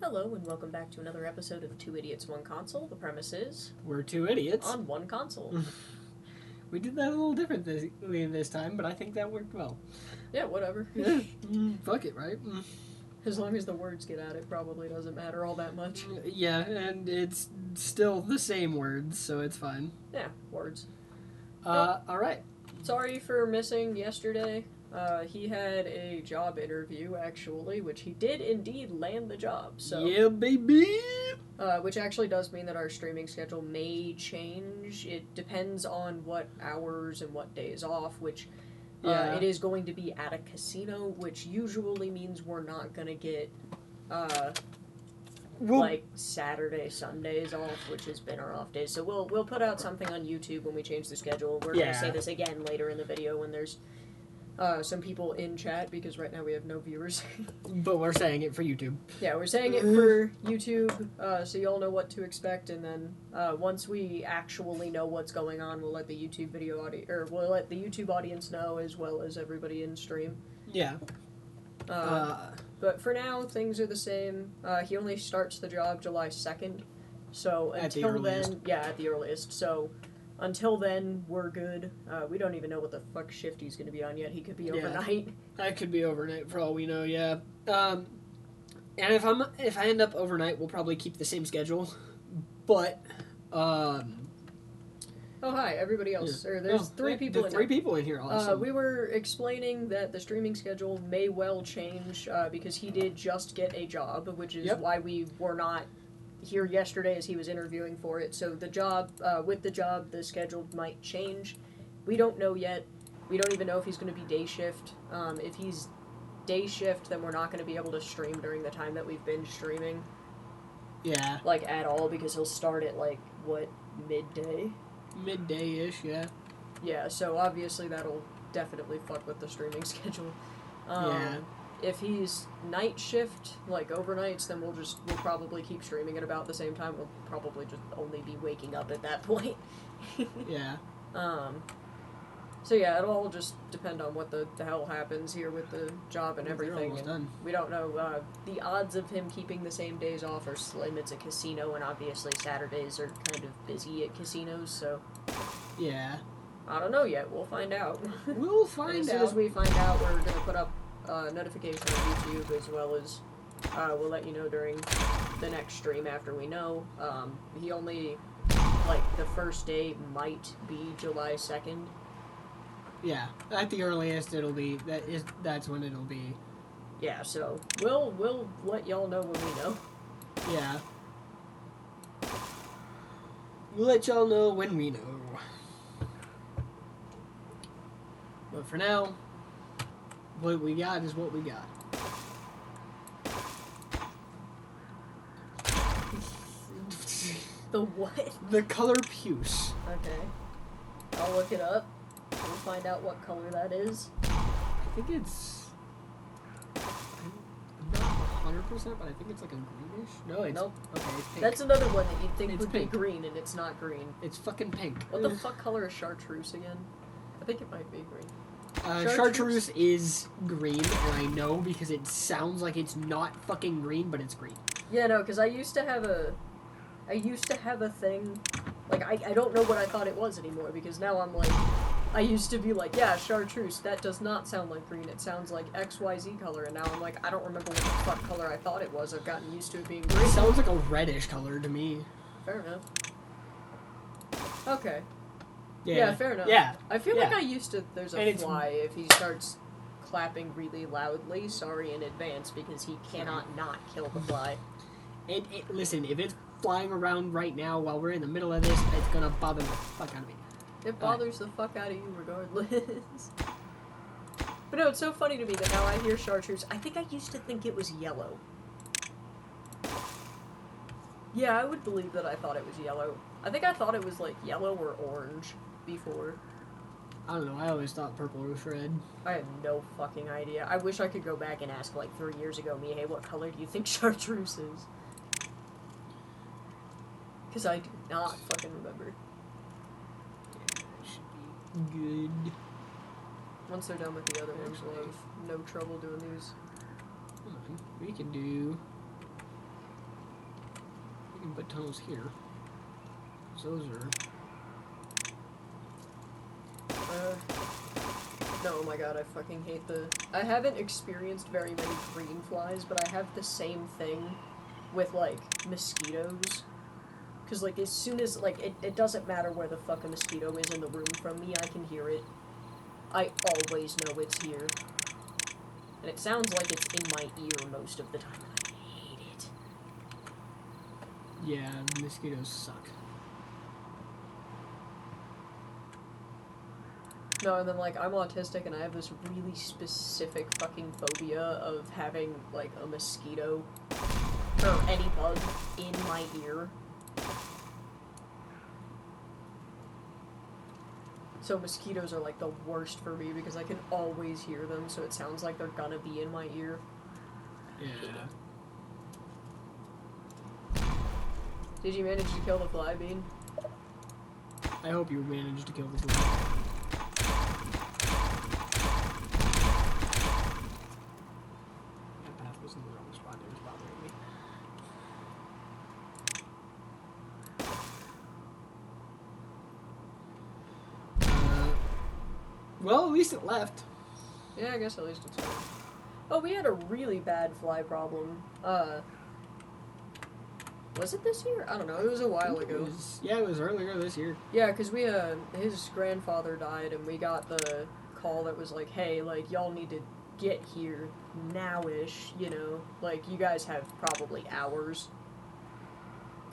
Hello, and welcome back to another episode of Two Idiots, One Console. The premise is... We're two idiots. On one console. We did that a little differently this time, but I think that worked well. Yeah, whatever. Yeah, fuck it, right? As long as the words get out, it probably doesn't matter all that much. Yeah, and it's still the same words, so it's fine. Yeah, words. Alright. Sorry for missing yesterday. He had a job interview, actually, which he did indeed land the job. So, yeah, baby! Which actually does mean that our streaming schedule may change. It depends on what hours and what days off, which it is going to be at a casino, which usually means we're not going to get like Saturday, Sundays off, which has been our off days. So we'll put out something on YouTube when we change the schedule. We're going to say this again later in the video when there's some people in chat, because right now we have no viewers. But we're saying it for YouTube. Yeah, we're saying it for YouTube, so y'all know what to expect, and then once we actually know what's going on, we'll let the YouTube we'll let the YouTube audience know, as well as everybody in stream. Yeah. But for now, things are the same. He only starts the job July 2nd, so until then, at the earliest. So until then, we're good. We don't even know what the fuck shift he's going to be on yet. He could be overnight. That could be overnight for all we know, yeah. And if I end up overnight, we'll probably keep the same schedule. But, Oh, hi, everybody else. Yeah. There's three people in here. Three people in here, awesome. We were explaining that the streaming schedule may well change because he did just get a job, which is why we were not here yesterday as he was interviewing for it. So the job, the schedule might change. We don't know yet. We don't even know if he's going to be day shift. If he's day shift, then we're not going to be able to stream during the time that we've been streaming. Yeah. Like, at all, because he'll start at, like, what, midday? Midday-ish, yeah. Yeah, so obviously that'll definitely fuck with the streaming schedule. Yeah. If he's night shift, like overnights, then we'll probably keep streaming at about the same time. We'll probably just only be waking up at that point. Yeah. So yeah, it'll all just depend on what the hell happens here with the job and everything. And we don't know. The odds of him keeping the same days off are slim. It's a casino, and obviously Saturdays are kind of busy at casinos, so... Yeah. I don't know yet. We'll find out. We'll find out. As soon as we find out, we're going to put up notification on YouTube, as well as we'll let you know during the next stream after we know. He only, like, the first day might be July 2nd. Yeah, at the earliest it'll be, that's when it'll be. Yeah, so we'll let y'all know when we know. Yeah. We'll let y'all know when we know. But for now, what we got is what we got. The what? The color puce. Okay. I'll look it up. We'll find out what color that is. I think it's... I'm not 100%, but I think it's like a greenish. No, it's... Nope. Okay, it's pink. That's another one that you'd think It's would pink. be green, and it's not green. It's fucking pink. What the fuck color is chartreuse again? I think it might be green. Chartreuse is green, and I know because it sounds like it's not fucking green, but it's green. Yeah, no, because I used to have a thing, like, I don't know what I thought it was anymore, because now I'm like, I used to be like, yeah, chartreuse, that does not sound like green, it sounds like XYZ color, and now I'm like, I don't remember what the fuck color I thought it was. I've gotten used to it being green. It sounds like a reddish color to me. Fair enough. Okay. Yeah, fair enough. Yeah. I feel like I used to, there's a fly, if he starts clapping really loudly, sorry in advance, because he cannot not kill the fly. Listen, if it's flying around right now while we're in the middle of this, it's gonna bother the fuck out of me. It bothers the fuck out of you regardless. But no, it's so funny to me that now I hear chartreuse. I think I used to think it was yellow. Yeah, I would believe that I thought it was yellow. I think I thought it was like yellow or orange before. I don't know, I always thought purple was red. I have no fucking idea. I wish I could go back and ask like 3 years ago me, hey, what color do you think chartreuse is? Because I do not fucking remember. Good. Once they're done with the other ones, we'll have no trouble doing these. Come on, we can do put tunnels here. So those are... No, oh my god, I fucking hate the... I haven't experienced very many green flies, but I have the same thing with, like, mosquitoes. Because, like, as soon as, like, it doesn't matter where the fuck a mosquito is in the room from me, I can hear it. I always know it's here. And it sounds like it's in my ear most of the time, and I hate it. Yeah, mosquitoes suck. No, and then, like, I'm autistic, and I have this really specific fucking phobia of having, like, a mosquito or any bug in my ear. So mosquitoes are, like, the worst for me because I can always hear them, so it sounds like they're gonna be in my ear. Yeah. Did you manage to kill the fly, Bean? I hope you managed to kill the fly. That path was in the wrong spot. It was bothering me. Well, at least it left. Yeah, I guess at least it's fine. Oh, we had a really bad fly problem. Was it this year? I don't know. It was a while ago. It was earlier this year. Yeah, because we, his grandfather died, and we got the call that was like, hey, like, y'all need to get here now-ish, you know? Like, you guys have probably hours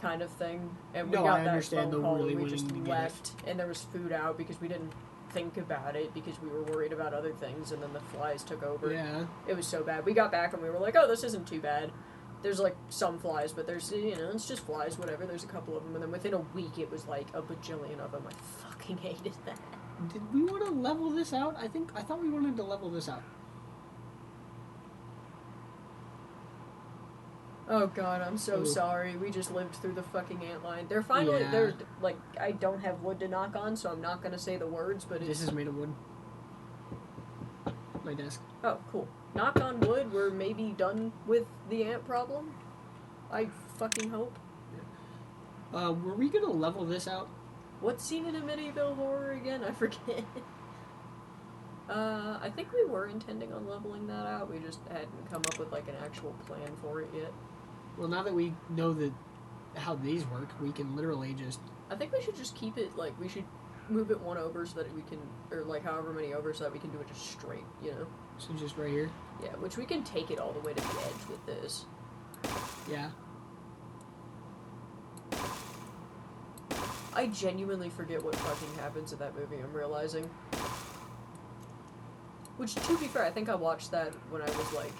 kind of thing. And we got that phone call, and we just left, and there was food out because we didn't think about it because we were worried about other things, and then the flies took over. Yeah. It was so bad. We got back, and we were like, oh, this isn't too bad. There's, like, some flies, but there's, you know, it's just flies, whatever. There's a couple of them, and then within a week, it was, like, a bajillion of them. I fucking hated that. Did we want to level this out? I thought we wanted to level this out. Oh, God, I'm so sorry. We just lived through the fucking antline. They're finally, they're, like, I don't have wood to knock on, so I'm not gonna say the words, but This is made of wood. My desk. Oh, cool. Knock on wood, we're maybe done with the ant problem? I fucking hope. Were we gonna level this out? What's seen in Amityville Horror again? I forget. I think we were intending on leveling that out. We just hadn't come up with, like, an actual plan for it yet. Well, now that we know how these work, we can literally just... I think we should just keep it, like, we should move it one over so that we can, or, like, however many over so that we can do it just straight, you know? So just right here? Yeah, which we can take it all the way to the edge with this. Yeah. I genuinely forget what fucking happens in that movie, I'm realizing. Which, to be fair, I think I watched that when I was, like,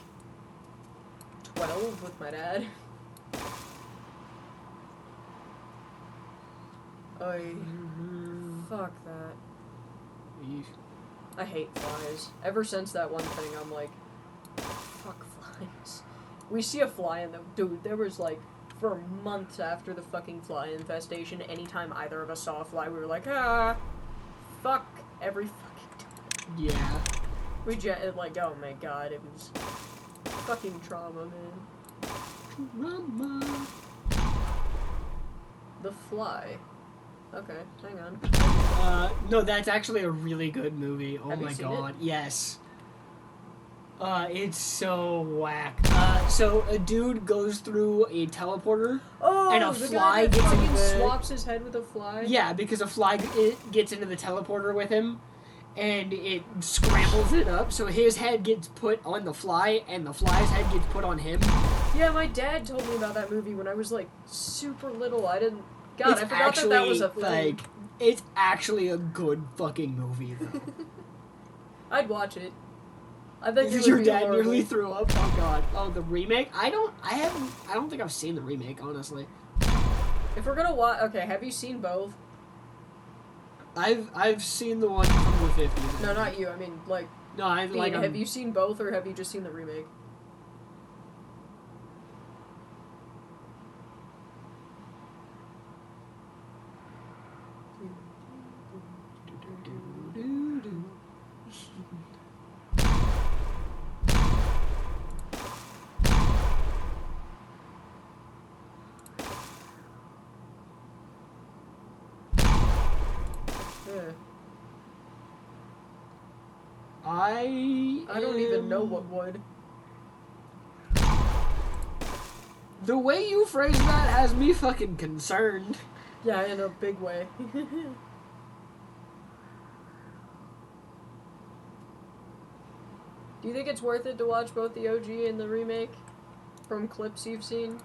12 with my dad. Fuck that. Eesh. I hate flies. Ever since that one thing, I'm like, fuck flies. We see a fly in the... Dude, there was, like, for months after the fucking fly infestation, anytime either of us saw a fly, we were like, ah, fuck every fucking time. Yeah. We like, oh my god, it was fucking trauma, man. Trauma. The Fly. Okay, hang on. No, that's actually a really good movie. Oh Have my you seen god, it? yes. It's so whack. So a dude goes through a teleporter, Oh, and a the fly guy that gets fucking into the... swaps his head with a fly? Yeah, because a fly gets into the teleporter with him, and it scrambles it up, so his head gets put on the fly, and the fly's head gets put on him. Yeah, my dad told me about that movie when I was, like, super little. I didn't... God, It's I forgot actually, that was a thing. like, it's actually a good fucking movie, though. I'd watch it. I think it Your would be dad horrible. nearly threw up. Oh god. Oh, the remake? I don't think I've seen the remake, honestly. If we're gonna watch... Okay, have you seen both? I've seen the one from the 50s. No, not you. I mean, like... No, have you seen both, or have you just seen the remake? I don't even know what would. The way you phrase that has me fucking concerned. Yeah, in a big way. Do you think it's worth it to watch both the OG and the remake from clips you've seen?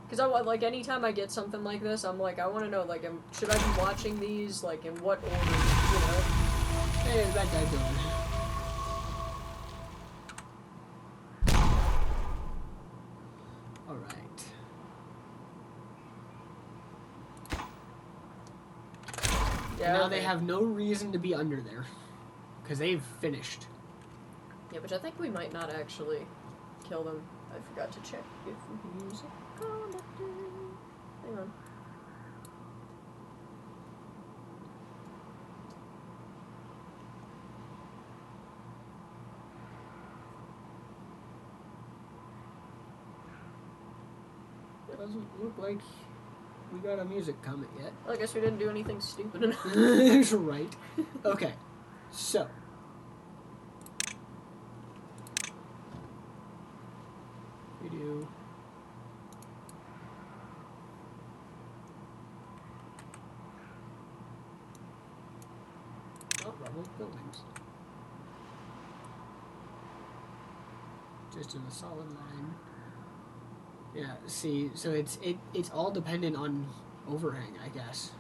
Because like anytime I get something like this, I'm like, I want to know, like, should I be watching these, like, in what order, you know? Hey, that guy's going. All right. Yeah. Now they have no reason to be under there, because they've finished. Yeah, which I think we might not actually kill them. I forgot to check if we use a conductor. Hang on. It doesn't look like we got a music comment yet. Well, I guess we didn't do anything stupid enough. Right. Okay. So. We do. Oh, rubble buildings. Just in a solid line. Yeah, see, so it's all dependent on overhang, I guess.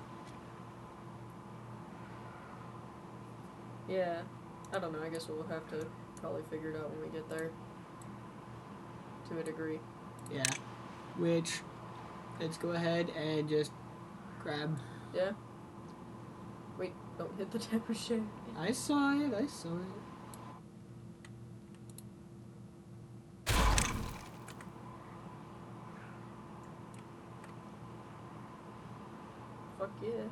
Yeah. I don't know, I guess we'll have to probably figure it out when we get there. To a degree. Yeah. Which, let's go ahead and just grab. Yeah. Wait, don't hit the temperature. I saw it. Fuck yeah.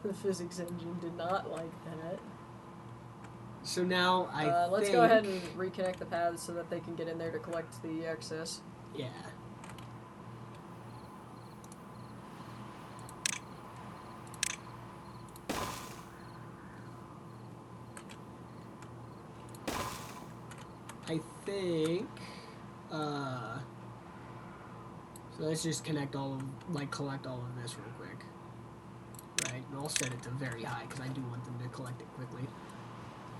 The physics engine did not like that. So now let's go ahead and reconnect the paths so that they can get in there to collect the excess. Yeah. I think, so let's just collect all of this real quick. Right, and I'll set it to very high because I do want them to collect it quickly.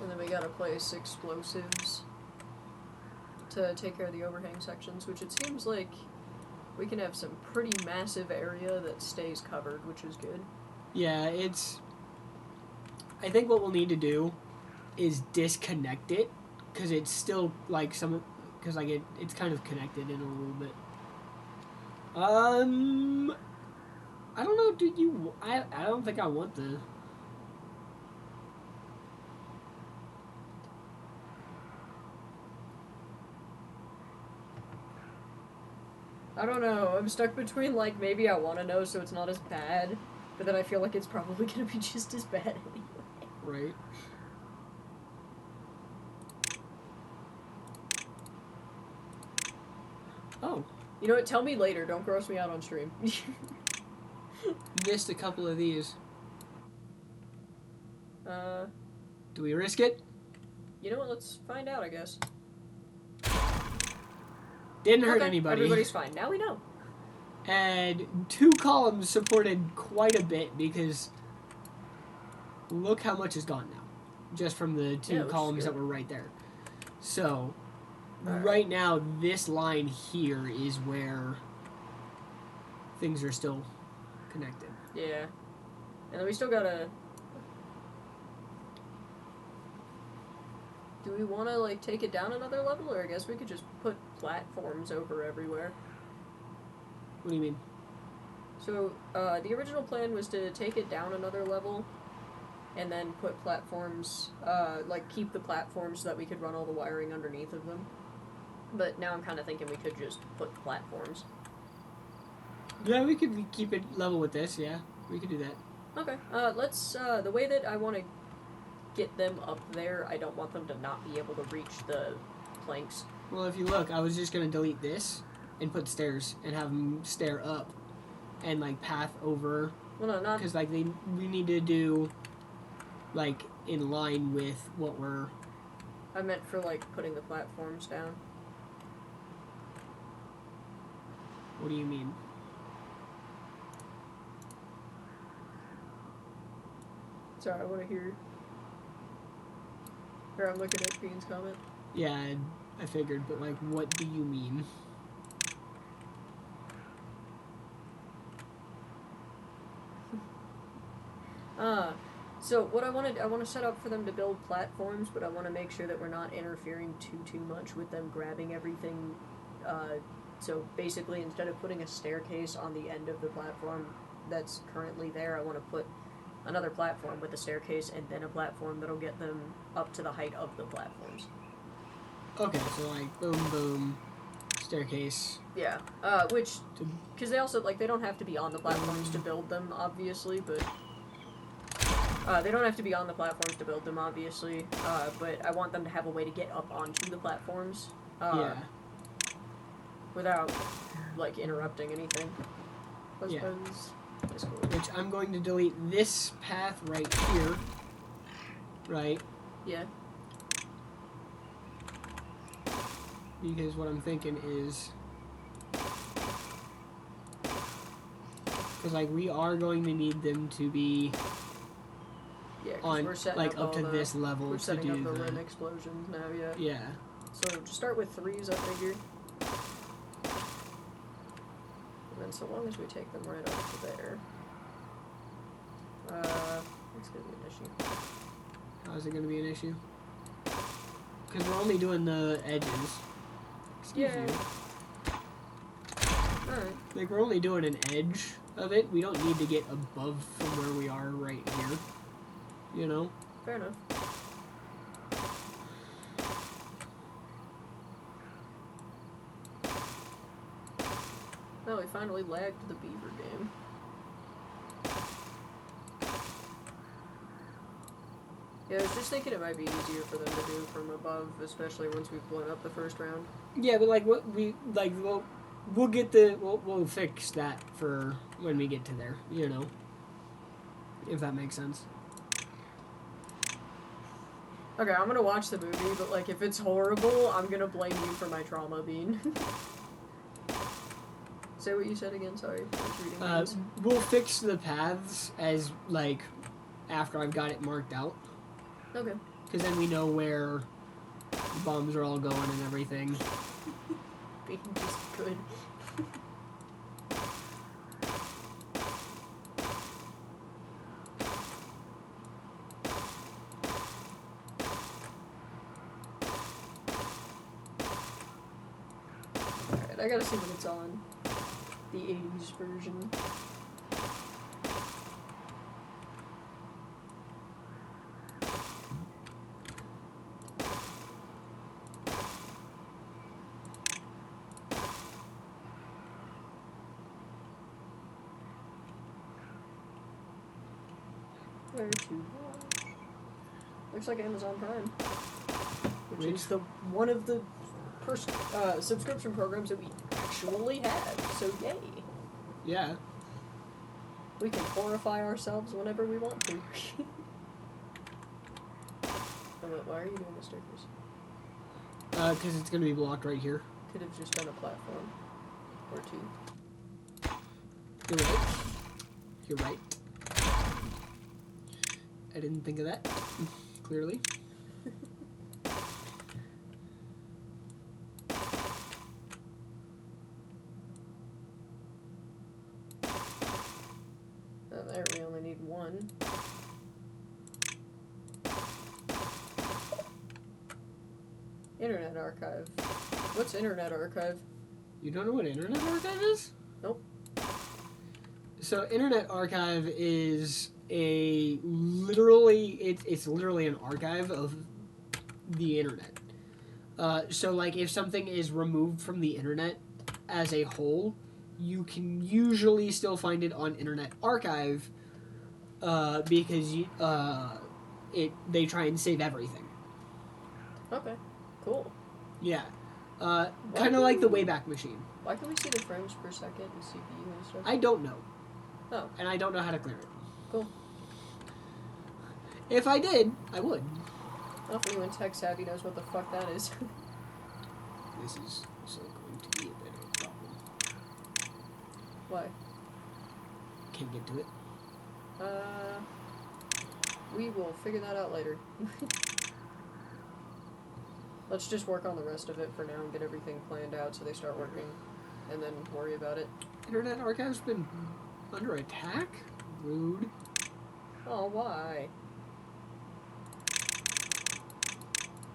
And then we gotta place explosives to take care of the overhang sections, which it seems like we can have some pretty massive area that stays covered, which is good. Yeah, I think what we'll need to do is disconnect it, because it's still, like, because, like, it's kind of connected in a little bit. I don't know, I don't think I want the... I don't know, I'm stuck between, like, maybe I want to know so it's not as bad, but then I feel like it's probably going to be just as bad anyway. Right. Oh. You know what, tell me later, don't gross me out on stream. Missed a couple of these. Do we risk it? You know what, let's find out, I guess. Didn't hurt anybody. Everybody's fine. Now we know. And 2 columns supported quite a bit because look how much is gone now. Just from the 2 columns that were right there. So, right now, this line here is where things are still connected. Yeah. And then we still gotta... Do we want to, like, take it down another level? Or I guess we could just put platforms over everywhere. What do you mean? So, the original plan was to take it down another level and then put platforms, like, keep the platforms so that we could run all the wiring underneath of them. But now I'm kind of thinking we could just put platforms. Yeah, we could keep it level with this, yeah. We could do that. Okay, let's, the way that I want to get them up there, I don't want them to not be able to reach the planks. Well, if you look, I was just going to delete this and put stairs and have them stair up and like path over. Well, no, not because like we need to do like in line with what we're. I meant for like putting the platforms down. What do you mean? Sorry, I want to hear. Here, I'm looking at Bean's comment. Yeah, I figured, but like, what do you mean? So what I want to set up for them to build platforms, but I want to make sure that we're not interfering too much with them grabbing everything. So basically, instead of putting a staircase on the end of the platform that's currently there, I want to put another platform with a staircase and then a platform that'll get them up to the height of the platforms. Okay, so like boom, boom, staircase. Yeah, which because they also like they don't have to be on the platforms to build them, obviously, but. They don't have to be on the platforms to build them, obviously, but I want them to have a way to get up onto the platforms. Yeah. Without, like, interrupting anything. Husbands. Yeah. Cool. Which I'm going to delete this path right here. Right? Yeah. Because what I'm thinking is... Because, like, we are going to need them to be... Yeah, on we're setting like up to this level we're setting to do up the rim explosions now. Yeah. Yeah. So just start with 3s, I figure. And then so long as we take them right up to there, it's gonna be an issue. How is it gonna be an issue? Because we're only doing the edges. Excuse you. Alright. Like we're only doing an edge of it. We don't need to get above from where we are right here. You know? Fair enough. Well, we finally lagged the beaver game. Yeah, I was just thinking it might be easier for them to do from above, especially once we've blown up the first round. Yeah, but like we'll get we'll fix that for when we get to there, you know. If that makes sense. Okay, I'm gonna watch the movie, but like if it's horrible, I'm gonna blame you for my trauma, Bean. Say what you said again, sorry. We'll fix the paths as like after I've got it marked out. Okay. Because then we know where the bombs are all going and everything. Being just good. Alright, I gotta see what it's on. The 80s version. Where to watch? Looks like Amazon Prime, which is one of the subscription programs that we actually have. So yay! Yeah. We can horrify ourselves whenever we want to. Why are you doing the stickers? Because it's gonna be blocked right here. Could have just done a platform or 2. You're right. You're right. I didn't think of that. Clearly. There, we only need 1. Internet Archive. What's Internet Archive? You don't know what Internet Archive is? Nope. So Internet Archive is it's literally an archive of the internet. So like if something is removed from the internet as a whole, you can usually still find it on Internet Archive because they try and save everything. Okay, cool. Yeah. Kind of like the Wayback Machine. Why can we see the frames per second and CPU and stuff? I don't know. Oh. And I don't know how to clear it. Cool. If I did, I would. Well, if anyone tech savvy knows what the fuck that is. This is also going to be a bit of a problem. Why? Can't get to it. We will figure that out later. Let's just work on the rest of it for now and get everything planned out so they start working, and then worry about it. Internet Archive's been under attack? Rude. Oh, why?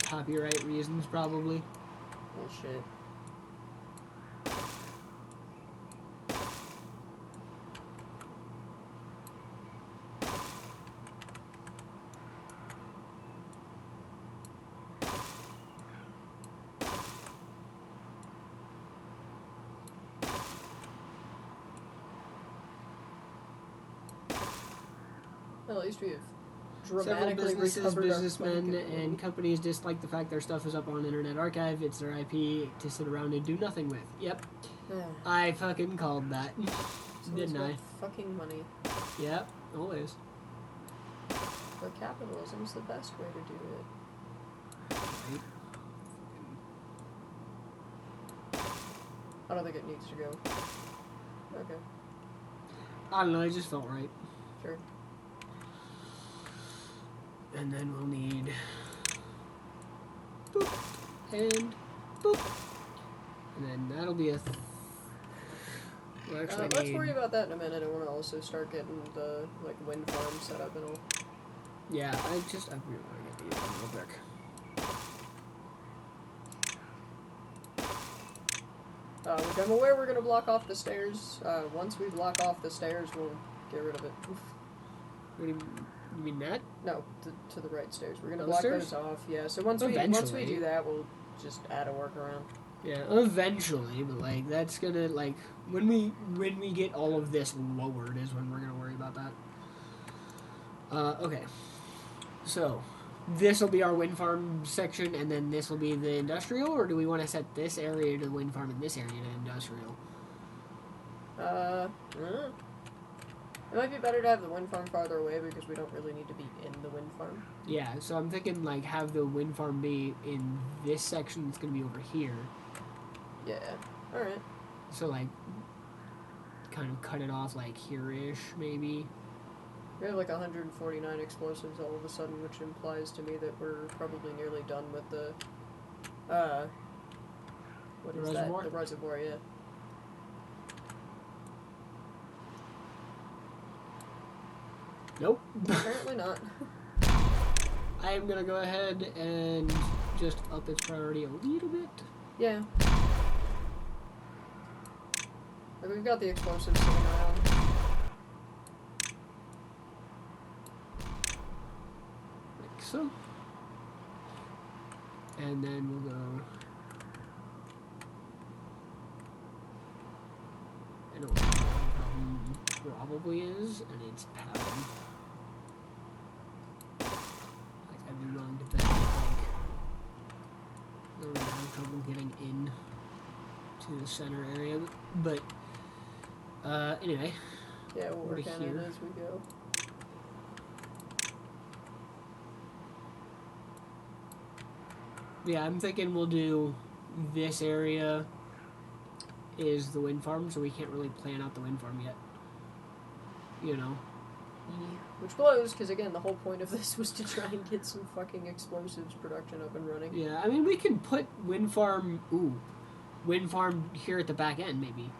Copyright reasons, probably. Bullshit. Well, at least we have dramatically Several businesses, recovered businessmen, our and companies dislike the fact their stuff is up on Internet Archive. It's their IP to sit around and do nothing with. Yep. I fucking called that. Didn't I? Fucking money. Yep, always. But capitalism's the best way to do it. Right. I don't think it needs to go. Okay. I don't know, it just felt right. Sure. And then we'll need boop and boop. And then that'll be a we'll actually let's worry about that in a minute. I want to also start getting the wind farm set up and all. Yeah, I really want to get these real quick. Which I'm aware we're going to block off the stairs. Once we block off the stairs, we'll get rid of it. What do you mean that? No, to the right stairs. We're going to Those block stairs? those off, yeah. So once we do that, we'll just add a workaround. Yeah, eventually, but that's gonna when we get all of this lowered is when we're gonna worry about that. Okay. So this will be our wind farm section, and then this will be the industrial, or do we want to set this area to the wind farm and this area to industrial? It might be better to have the wind farm farther away because we don't really need to be in the wind farm. Yeah, so I'm thinking have the wind farm be in this section that's gonna be over here. Yeah. Alright. So kind of cut it off here-ish, maybe. We have 149 explosives all of a sudden, which implies to me that we're probably nearly done with the what is reservoir? that? The reservoir, yeah. Nope. Apparently not. I am gonna go ahead and just up its priority a little bit. Yeah. We've got the explosives sitting around. Like so. And then we'll go. I know what the problem probably is, and it's pattern. I'd be willing to bet they're gonna have trouble getting in to the center area, but anyway. Yeah, we'll work on it as we go. Yeah, I'm thinking we'll do this area is the wind farm, so we can't really plan out the wind farm yet. You know. Which blows, because again, the whole point of this was to try and get some fucking explosives production up and running. Yeah, I mean, we can put wind farm here at the back end, maybe.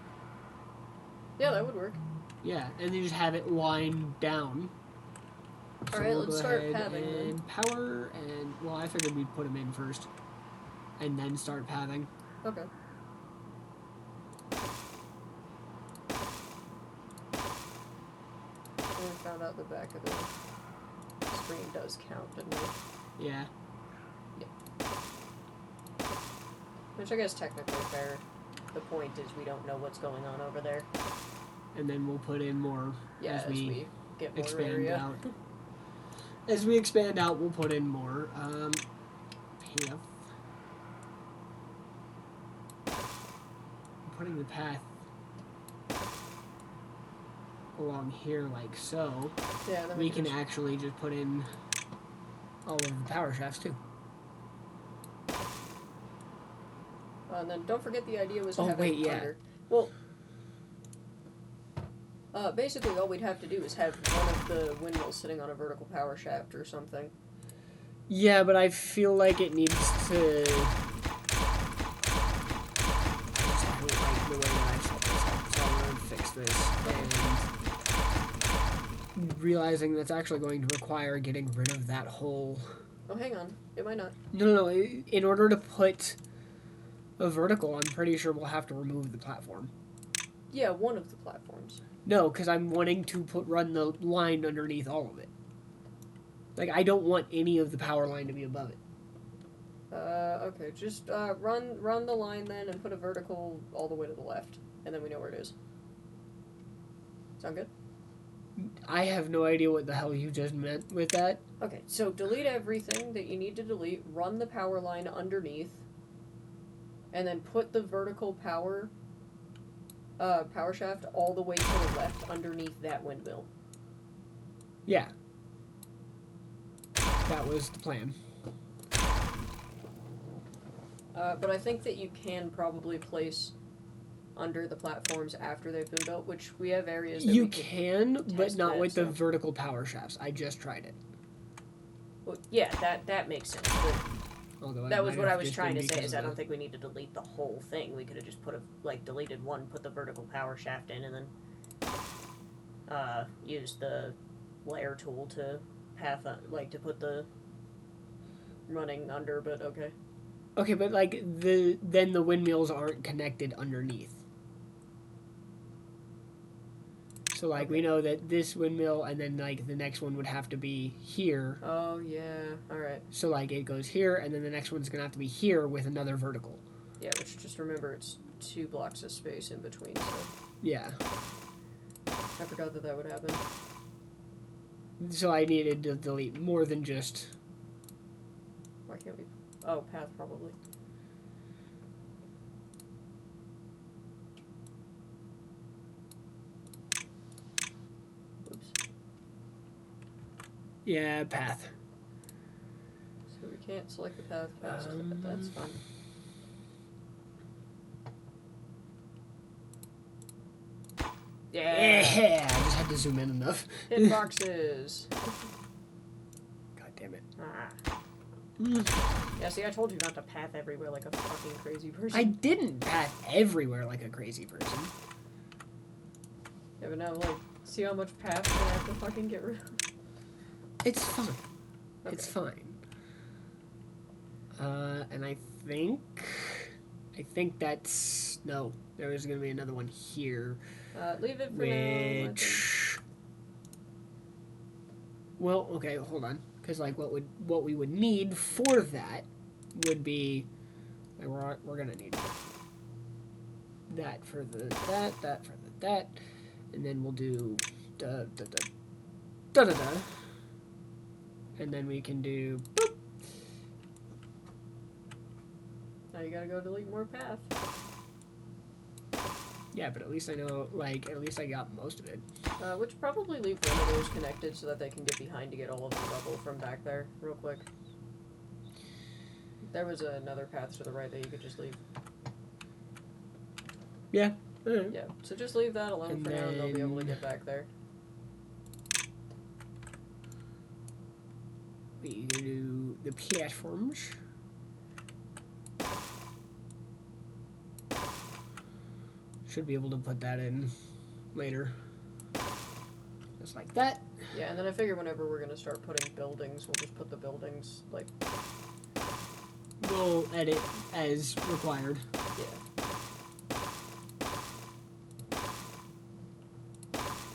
Yeah, that would work. Yeah, and then just have it lined down. Alright, let's start pathing then. Power, and, well, I figured we'd put them in first. And then start pathing. Okay. We found out the back of the screen does count, didn't we? Yeah. Yep. Which I guess technically fair. The point is we don't know what's going on over there. And then we'll put in more as we get more expand area. out. As we expand out, we'll put in more. PF. Putting the path along here like so, yeah, then we can actually just put in all of the power shafts too. And then don't forget the idea was Oh, having wait, yeah. under. Well, basically all we'd have to do is have one of the windmills sitting on a vertical power shaft or something. Yeah, but I feel like it needs to... I don't like the way that I set this up, so I'm going to fix this. And realizing that's actually going to require getting rid of that whole... Oh, hang on. It might not. No. In order to put a vertical, I'm pretty sure we'll have to remove the platform. Yeah, one of the platforms. No, because I'm wanting to run the line underneath all of it. Like, I don't want any of the power line to be above it. Okay. Just run the line then and put a vertical all the way to the left, and then we know where it is. Sound good? I have no idea what the hell you just meant with that. Okay, so delete everything that you need to delete, run the power line underneath, and then put the vertical power shaft all the way to the left underneath that windmill. Yeah. That was the plan. But I think that you can probably place under the platforms after they've been built, which we have areas that you we can, but not with the so. vertical power shafts. I just tried it. Well, yeah, that makes sense. But that was what I was trying to say. Is I don't think we need to delete the whole thing. We could have just deleted one, put the vertical power shaft in, and then use the layer tool to to put the running under. But okay. Okay, but like then the windmills aren't connected underneath. So like okay. we know that this windmill and then like the next one would have to be here. Oh yeah, all right. So like it goes here and then the next one's gonna have to be here with another vertical. Yeah, which just remember it's 2 blocks of space in between. So yeah. I forgot that would happen. So I needed to delete more than just. Why can't we? Oh, path probably. Oops. Yeah, path. So we can't select the path past it, but that's fine. Yeah, I just had to zoom in enough. Hitboxes. God damn it. Ah. Yeah, see, I told you not to path everywhere like a fucking crazy person. I didn't path everywhere like a crazy person. Yeah, but now, see how much path I'm gonna have to fucking get rid of? It's fine. Okay. It's fine. And I think that's... No, there is going to be another one here. Leave it for now. Well, okay, hold on. Because, like, what we would need for that would be... Like, we're going to need that for the that for the that. And then we'll do da-da-da. And then we can do boop. Now you gotta go delete more path. Yeah, but at least I know, at least I got most of it. Which probably leave one of those connected so that they can get behind to get all of the rubble from back there real quick. There was another path to the right that you could just leave. Yeah. Right. Yeah, so just leave that alone for now and they'll be able to get back there. We do the platforms. Should be able to put that in later. Just like that. Yeah, and then I figure whenever we're going to start putting buildings, we'll just put the buildings, We'll edit as required. Yeah.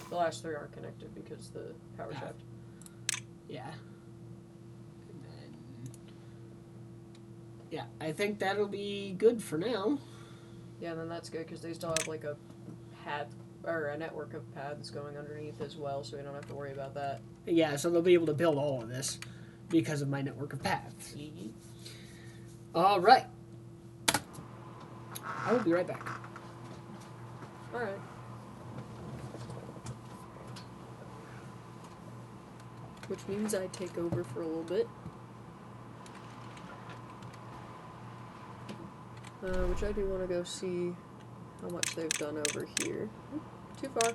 The last 3 aren't connected because the power shaft. Yeah. And then... Yeah, I think that'll be good for now. Yeah, and then that's good because they still have a path or a network of paths going underneath as well, so we don't have to worry about that. Yeah, so they'll be able to build all of this because of my network of paths. Mm-hmm. All right. I will be right back. All right. Which means I take over for a little bit. Which I do want to go see how much they've done over here. Too far.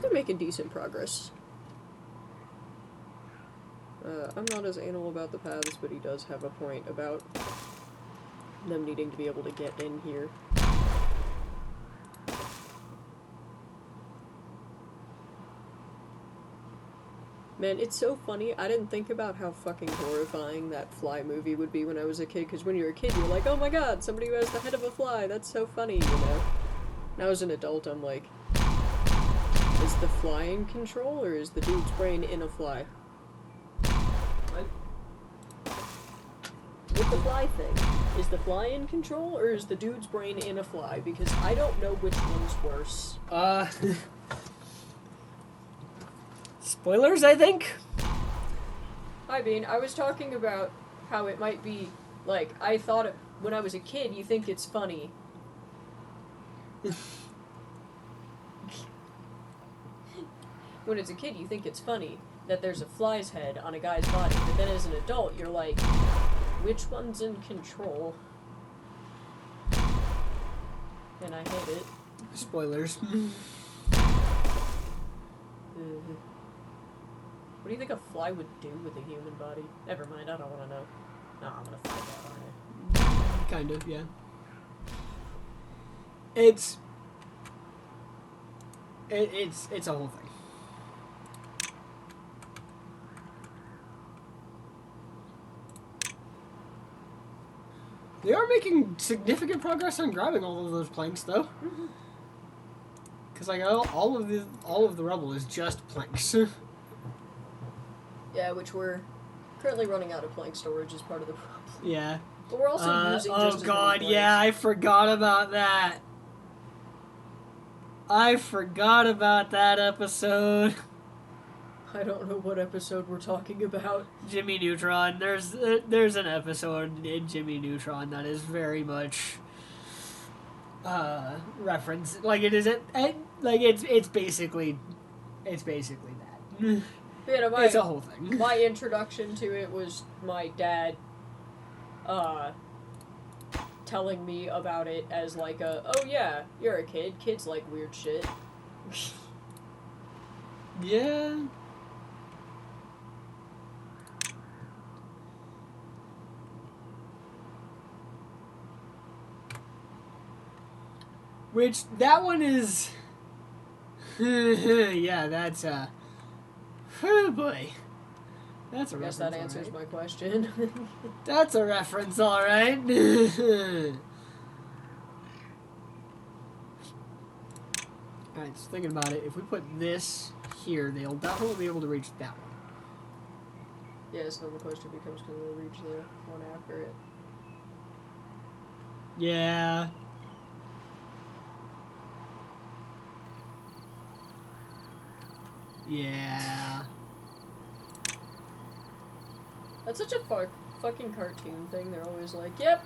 They're making decent progress. I'm not as anal about the paths, but he does have a point about them needing to be able to get in here. Man, it's so funny. I didn't think about how fucking horrifying that fly movie would be when I was a kid, because when you're a kid, you're like, oh my god, somebody who has the head of a fly, that's so funny, you know? Now as an adult, I'm like, is the fly in control, or is the dude's brain in a fly? What? With the fly thing, is the fly in control, or is the dude's brain in a fly? Because I don't know which one's worse. Spoilers, I think? I mean, I was talking about how it might be, like, I thought when I was a kid, you think it's funny. When it's a kid, you think it's funny that there's a fly's head on a guy's body, but then as an adult, you're like, which one's in control? And I hate it. Spoilers. What do you think a fly would do with a human body? Never mind, I don't want to know. No, I'm gonna find out, aren't I? Kind of, yeah. It's a whole thing. They are making significant progress on grabbing all of those planks, though. Because like all of the rubble is just planks. Yeah, which we're currently running out of plank storage as part of the problem. Yeah. But we're also using just oh god, yeah, I forgot about that. I forgot about that episode. I don't know what episode we're talking about. Jimmy Neutron. There's an episode in Jimmy Neutron that is very much reference. Like it is like it's basically that. You know, It's a whole thing. My introduction to it was my dad telling me about it as like oh yeah, you're a kid. Kids like weird shit. Yeah. Which, that one is... yeah, that's, oh boy. That's a reference, I guess that answers my question. That's a reference, alright. Alright, so thinking about it, if we put this here, they'll definitely be able to reach that one. Yeah, so the question becomes, can they reach the one after it? Yeah. Yeah. That's such a fucking cartoon thing. They're always like, yep,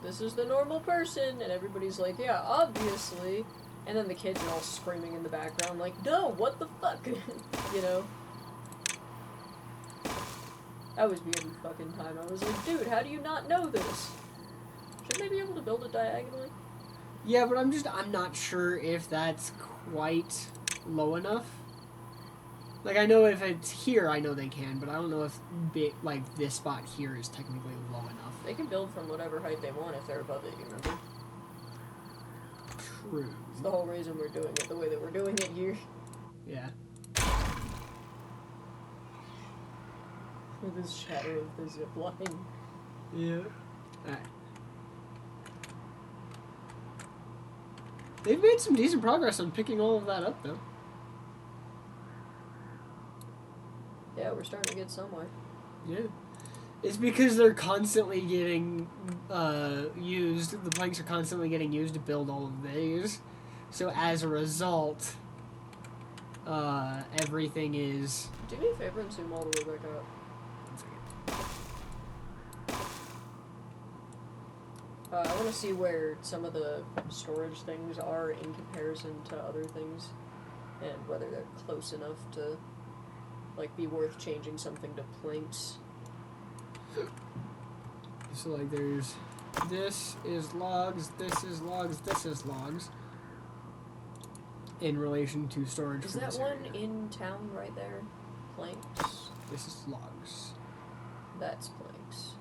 this is the normal person. And everybody's like, yeah, obviously. And then the kids are all screaming in the background like, no, what the fuck? You know? That was me every fucking time. I was like, dude, how do you not know this? Shouldn't they be able to build it diagonally? Yeah, but I'm not sure if that's quite low enough. Like, I know if it's here, I know they can, but I don't know if, like, this spot here is technically low enough. They can build from whatever height they want if they're above it, you remember? True. It's the whole reason we're doing it the way that we're doing it here. Yeah. With this shadow of the zip line. Yeah. Alright. They've made some decent progress on picking all of that up, though. Yeah, we're starting to get somewhere. Yeah. It's because they're constantly getting used. The planks are constantly getting used to build all of these. So as a result, everything is... Do me a favor and zoom all the way back up. 1 second. I want to see where some of the storage things are in comparison to other things. and whether they're close enough to, like, be worth changing something to planks. So, like, there's... This is logs, this is logs, this is logs. In relation to storage Is for that this one area. in town right there? Planks? This is logs. That's planks.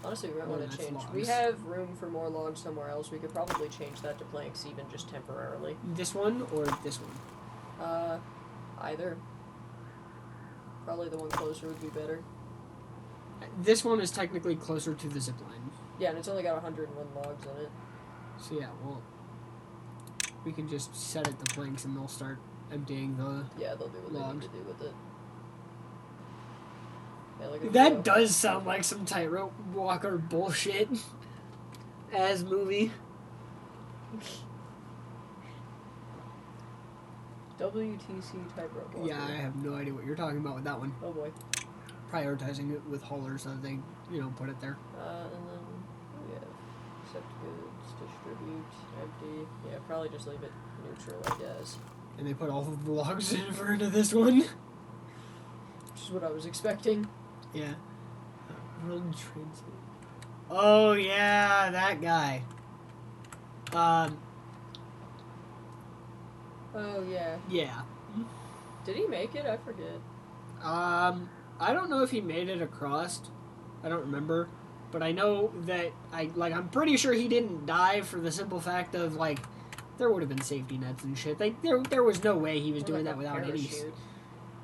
Honestly, we might Oh, want to that's change. logs. We have room for more logs somewhere else. We could probably change that to planks, even just temporarily. This one or this one? Either. Probably the one closer would be better. This one is technically closer to the zip line. Yeah, and it's only got 101 logs in it. So yeah, well, we can just set it to planks and they'll start emptying the... Yeah, they'll do what they need to do with it. Yeah, look at That does sound like some tightrope walker bullshit. As movie. WTC tightrope walker. Yeah, I have no idea what you're talking about with that one. Oh boy. Prioritizing it with haulers so that they, put it there. And then we have accept goods, distribute, empty. Yeah, probably just leave it neutral, I guess. And they put all of the logs in for into this one. Which is what I was expecting. Yeah. Run translate. Oh yeah, that guy. Oh yeah. Yeah. Did he make it? I forget. I don't know if he made it across. I don't remember. But I know that I'm pretty sure he didn't die for the simple fact of there would have been safety nets and shit. There was no way he was doing that without any.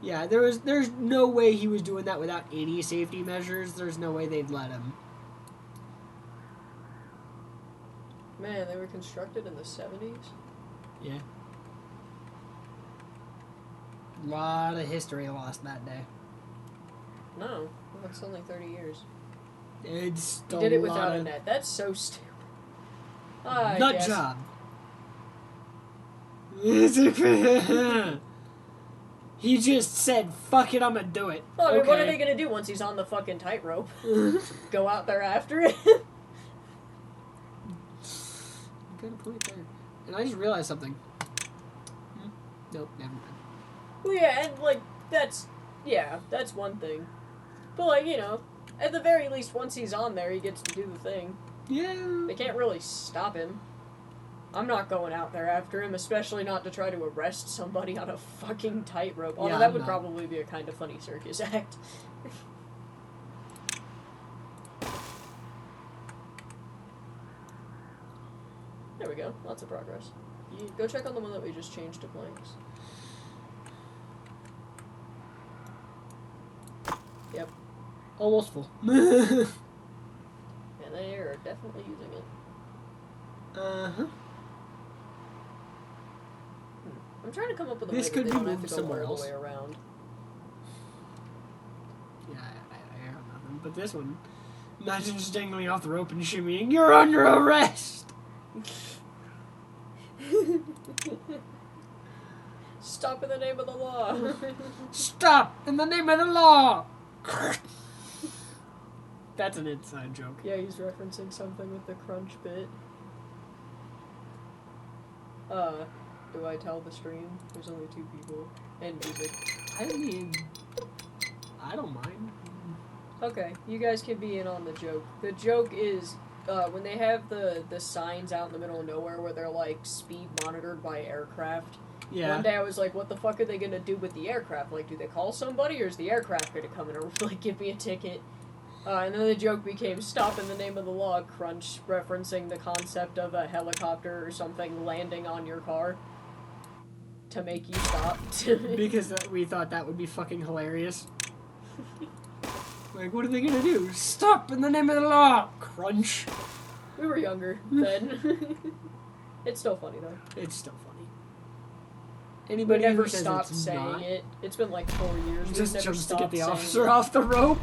Yeah, there's no way he was doing that without any safety measures. There's no way they'd let him. Man, they were constructed in the 70s? Yeah. A lot of history lost that day. No, it's only 30 years. It's He did it without a net. That's so stupid. Nut job. He just said, "Fuck it, I'm gonna do it." Well, I mean, okay. what are they gonna do once he's on the fucking tightrope? Go out there after it? Got a point there. And I just realized something. Nope, never mind. Well, yeah, and that's one thing. But at the very least, once he's on there, he gets to do the thing. Yeah. They can't really stop him. I'm not going out there after him, especially not to try to arrest somebody on a fucking tightrope. Although that would probably be a kind of funny circus act. There we go. Lots of progress. Go check on the one that we just changed to planks. Yep. Almost full. And they are definitely using it. Uh-huh. I'm trying to come up with a way This that could they be don't have moved to go somewhere all the else. way around. Yeah, I have nothing. But this one, imagine just dangling off the rope and shimmying. You're under arrest. Stop in the name of the law. Stop in the name of the law. That's an inside joke. Yeah, he's referencing something with the crunch bit. Do I tell the stream? There's only 2 people. And music. I mean, I don't mind. Okay, you guys can be in on the joke. The joke is, when they have the signs out in the middle of nowhere where they're, speed monitored by aircraft. Yeah. One day I was like, what the fuck are they gonna do with the aircraft? Do they call somebody, or is the aircraft gonna come in and, give me a ticket? And then the joke became, stop in the name of the law, crunch, referencing the concept of a helicopter or something landing on your car to make you stop. Because we thought that would be fucking hilarious. What are they gonna do? Stop in the name of the law! Crunch. We were younger then. It's still funny, though. It's still funny. We Anybody never who says stopped it's saying not, it. It's been 4 years. We've just never jumps to stopped get the saying officer it. off the rope.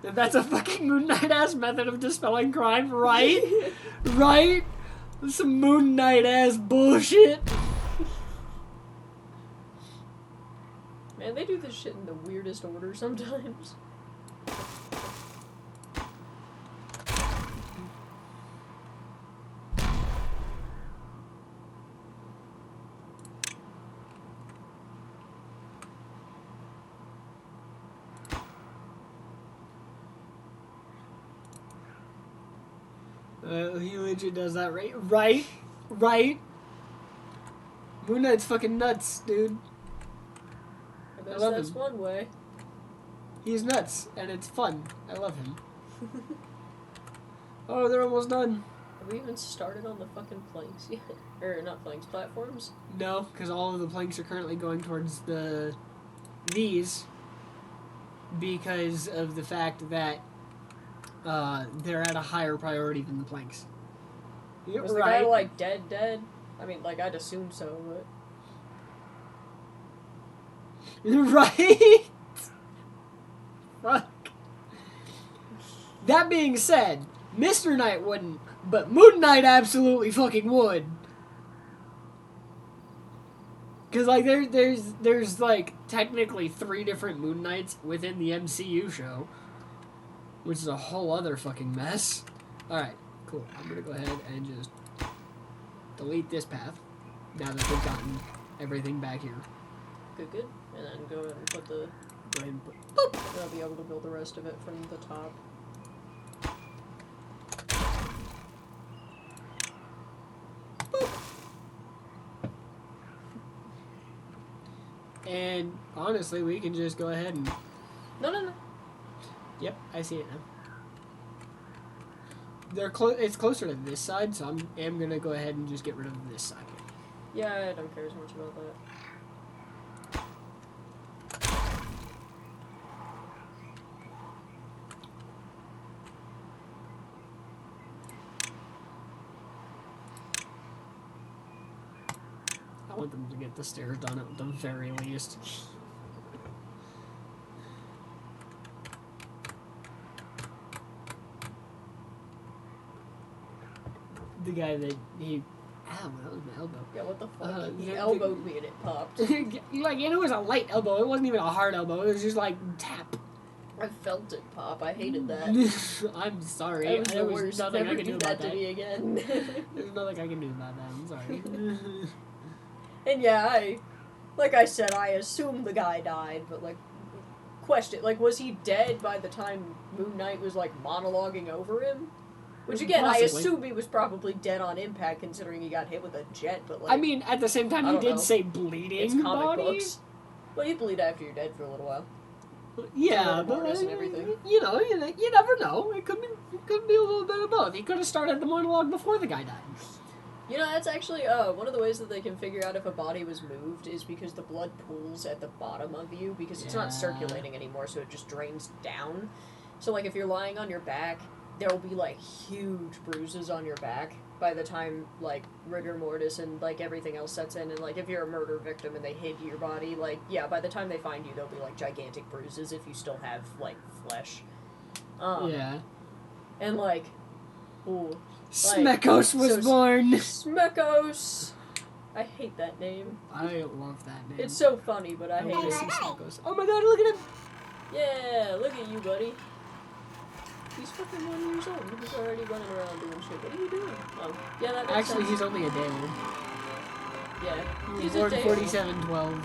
That's a fucking Moon Knight-ass method of dispelling crime, right? Right? Some Moon Knight-ass bullshit. Man, they do this shit in the weirdest order sometimes. He legit does that, right? Right? Right? Moon Knight's fucking nuts, dude. I guess that's one way. He's nuts, and it's fun. I love him. Oh, they're almost done. Have we even started on the fucking planks yet? Or not planks, platforms? No, because all of the planks are currently going towards these because of the fact that they're at a higher priority than the planks. Yeah, was the guy, like, dead? I mean, like, I'd assume so, but... Right? Fuck. That being said, Mr. Knight wouldn't, but Moon Knight absolutely fucking would. Because, like, there's like, technically 3 different Moon Knights within the MCU show. Which is a whole other fucking mess. Alright, cool. I'm gonna go ahead and just delete this path. Now that we've gotten everything back here. Good. And then go ahead and put the... Go ahead and put... Boop! And I'll be able to build the rest of it from the top. And honestly, we can just go ahead and... No. Yep, I see it now. It's closer to this side, so I am going to go ahead and just get rid of this side. Yeah, I don't care as much about that. I want them to get the stairs done at the very least. The guy that he... Ow, that was my elbow. Yeah, what the fuck? He elbowed me and it popped. Like, it was a light elbow. It wasn't even a hard elbow. It was just like, tap. I felt it pop. I hated that. I'm sorry. That was the worst. Nothing Never I can do do about that to me again. There's nothing I can do about that. I'm sorry. And yeah, like I said, I assume the guy died, but like, question, like, was he dead by the time Moon Knight was like monologuing over him? Which again, Possibly. I assume he was probably dead on impact, considering he got hit with a jet. But like, I mean, at the same time, he did say bleeding. It's comic body. books. Well, you bleed after you're dead for a little while. Yeah, but and everything. You never know. It could be a little bit of both. He could have started the monologue before the guy died. You know, that's actually one of the ways that they can figure out if a body was moved is because the blood pools at the bottom of you because it's not circulating anymore, so it just drains down. So, like, if you're lying on your back, there will be, like, huge bruises on your back by the time, like, rigor mortis and, like, everything else sets in. And, like, if you're a murder victim and they hid your body, like, yeah, by the time they find you, there'll be, like, gigantic bruises if you still have, like, flesh. Yeah. And, like, ooh. Smekos was born! Smekos! I hate that name. I love that name. It's so funny, but I hate it. Smekos. Oh my god, look at him! Yeah, look at you, buddy. He's fucking 1 year old. He's already running around doing shit. What are you doing? Oh, yeah, that makes Actually, sense. he's only a day old. Yeah, He he's was born a day old. 47/12.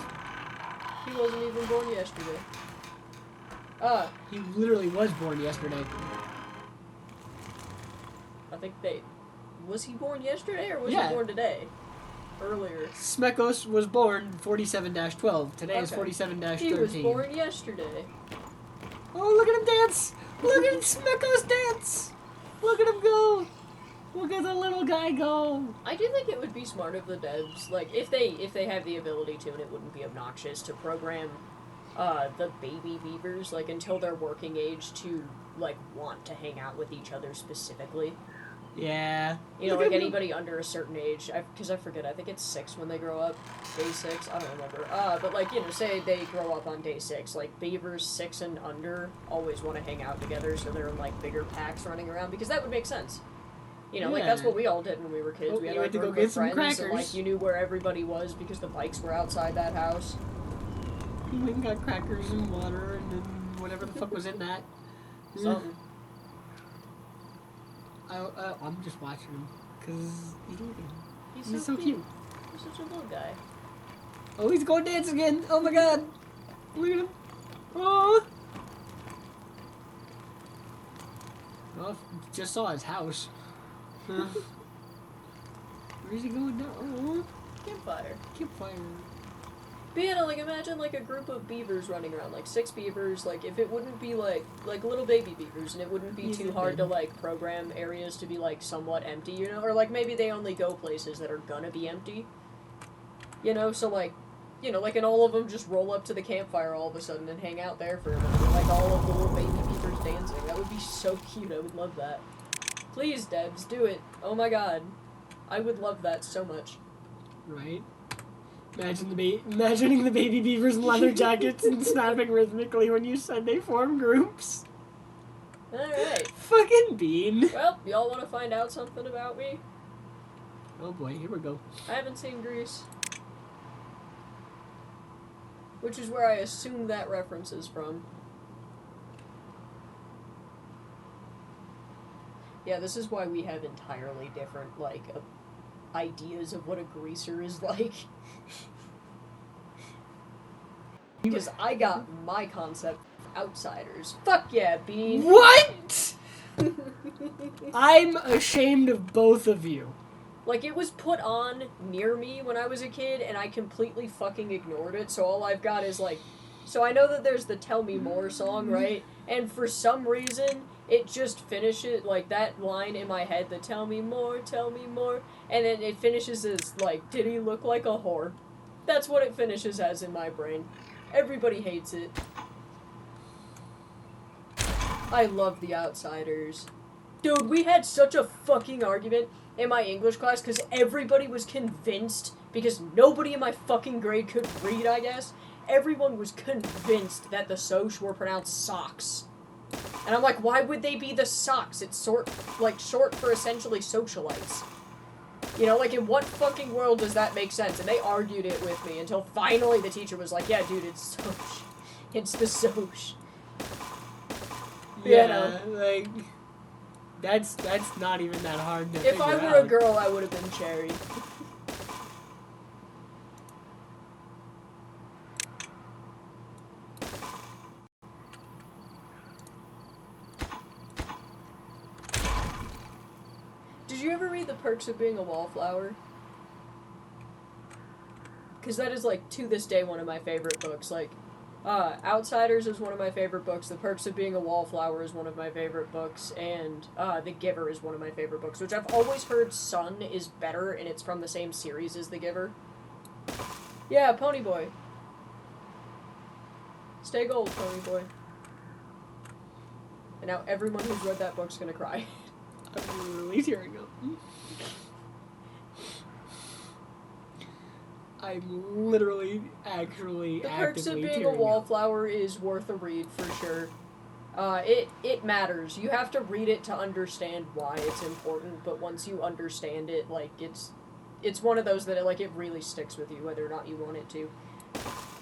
He wasn't even born yesterday. He literally was born yesterday. I think was he born yesterday or was he born today? Earlier. Smekos was born 47-12. Today is 47-13. He was born yesterday. Oh, look at him dance! Look at Smekos dance! Look at him go! Look at the little guy go! I do think it would be smart of the devs, like, if they have the ability to, and it wouldn't be obnoxious, to program the baby beavers, like, until they're working age to, like, want to hang out with each other specifically. Yeah. You know, like, anybody under a certain age, because I forget, I think it's 6 when they grow up, day 6, I don't remember. But, like, you know, say they grow up on day 6, like, beavers 6 and under always want to hang out together, so they're in, like, bigger packs running around, because that would make sense. You know, like, that's what we all did when we were kids. We had our group of friends, and, like, you knew where everybody was because the bikes were outside that house. We went and got crackers and water and then whatever the fuck was in that. Something. I'm just watching him because He's so cute. He's such a little guy. Oh, he's going to dance again! Oh my god! Look at him! Oh! Well, just saw his house. Where's he going now? Oh, Campfire. campfire. But yeah, no, like, imagine, like, a group of beavers running around, like, 6 beavers, like, if it wouldn't be, like little baby beavers, and it wouldn't be too hard to, like, program areas to be, like, somewhat empty, you know? Or, like, maybe they only go places that are gonna be empty. You know, so, like, you know, like, and all of them just roll up to the campfire all of a sudden and hang out there for a minute, like, all of the little baby beavers dancing. That would be so cute, I would love that. Please, devs, do it. Oh my god. I would love that so much. Right? Imagining the baby beavers in leather jackets and snapping rhythmically when you said they form groups. Alright. Fucking Bean. Well, y'all want to find out something about me? Oh boy, here we go. I haven't seen Grease. Which is where I assume that reference is from. Yeah, this is why we have entirely different, like, ideas of what a greaser is like. Because I got my concept of Outsiders. Fuck yeah, Bean! What?! I'm ashamed of both of you. Like, it was put on near me when I was a kid, and I completely fucking ignored it, so all I've got is, like... So I know that there's the Tell Me More song, right? And for some reason, it just finishes, like, that line in my head, the tell me more, and then it finishes as, like, did he look like a whore? That's what it finishes as in my brain. Everybody hates it. I love The Outsiders. Dude, we had such a fucking argument in my English class because everybody was convinced, because nobody in my fucking grade could read, I guess, everyone was convinced that the Soch were pronounced socks. And I'm like, why would they be the socks? It's short for essentially socialites. You know, like, in what fucking world does that make sense? And they argued it with me until finally the teacher was like, yeah, dude, it's Soch. It's the Soch. Yeah, you know? like... That's not even that hard to figure out. If I were a girl, I would have been Cherry. Did you ever read The Perks of Being a Wallflower? Because that is, like, to this day, one of my favorite books. Like, Outsiders is one of my favorite books, The Perks of Being a Wallflower is one of my favorite books, and The Giver is one of my favorite books, which I've always heard Sun is better, and it's from the same series as The Giver. Yeah, Pony Boy. Stay gold, Pony Boy. And now everyone who's read that book's gonna cry. I'm really tearing up. I'm literally, actually, The Perks of Being a Wallflower is worth a read, for sure. It matters. You have to read it to understand why it's important, but once you understand it, like, it's one of those that, like, it really sticks with you, whether or not you want it to.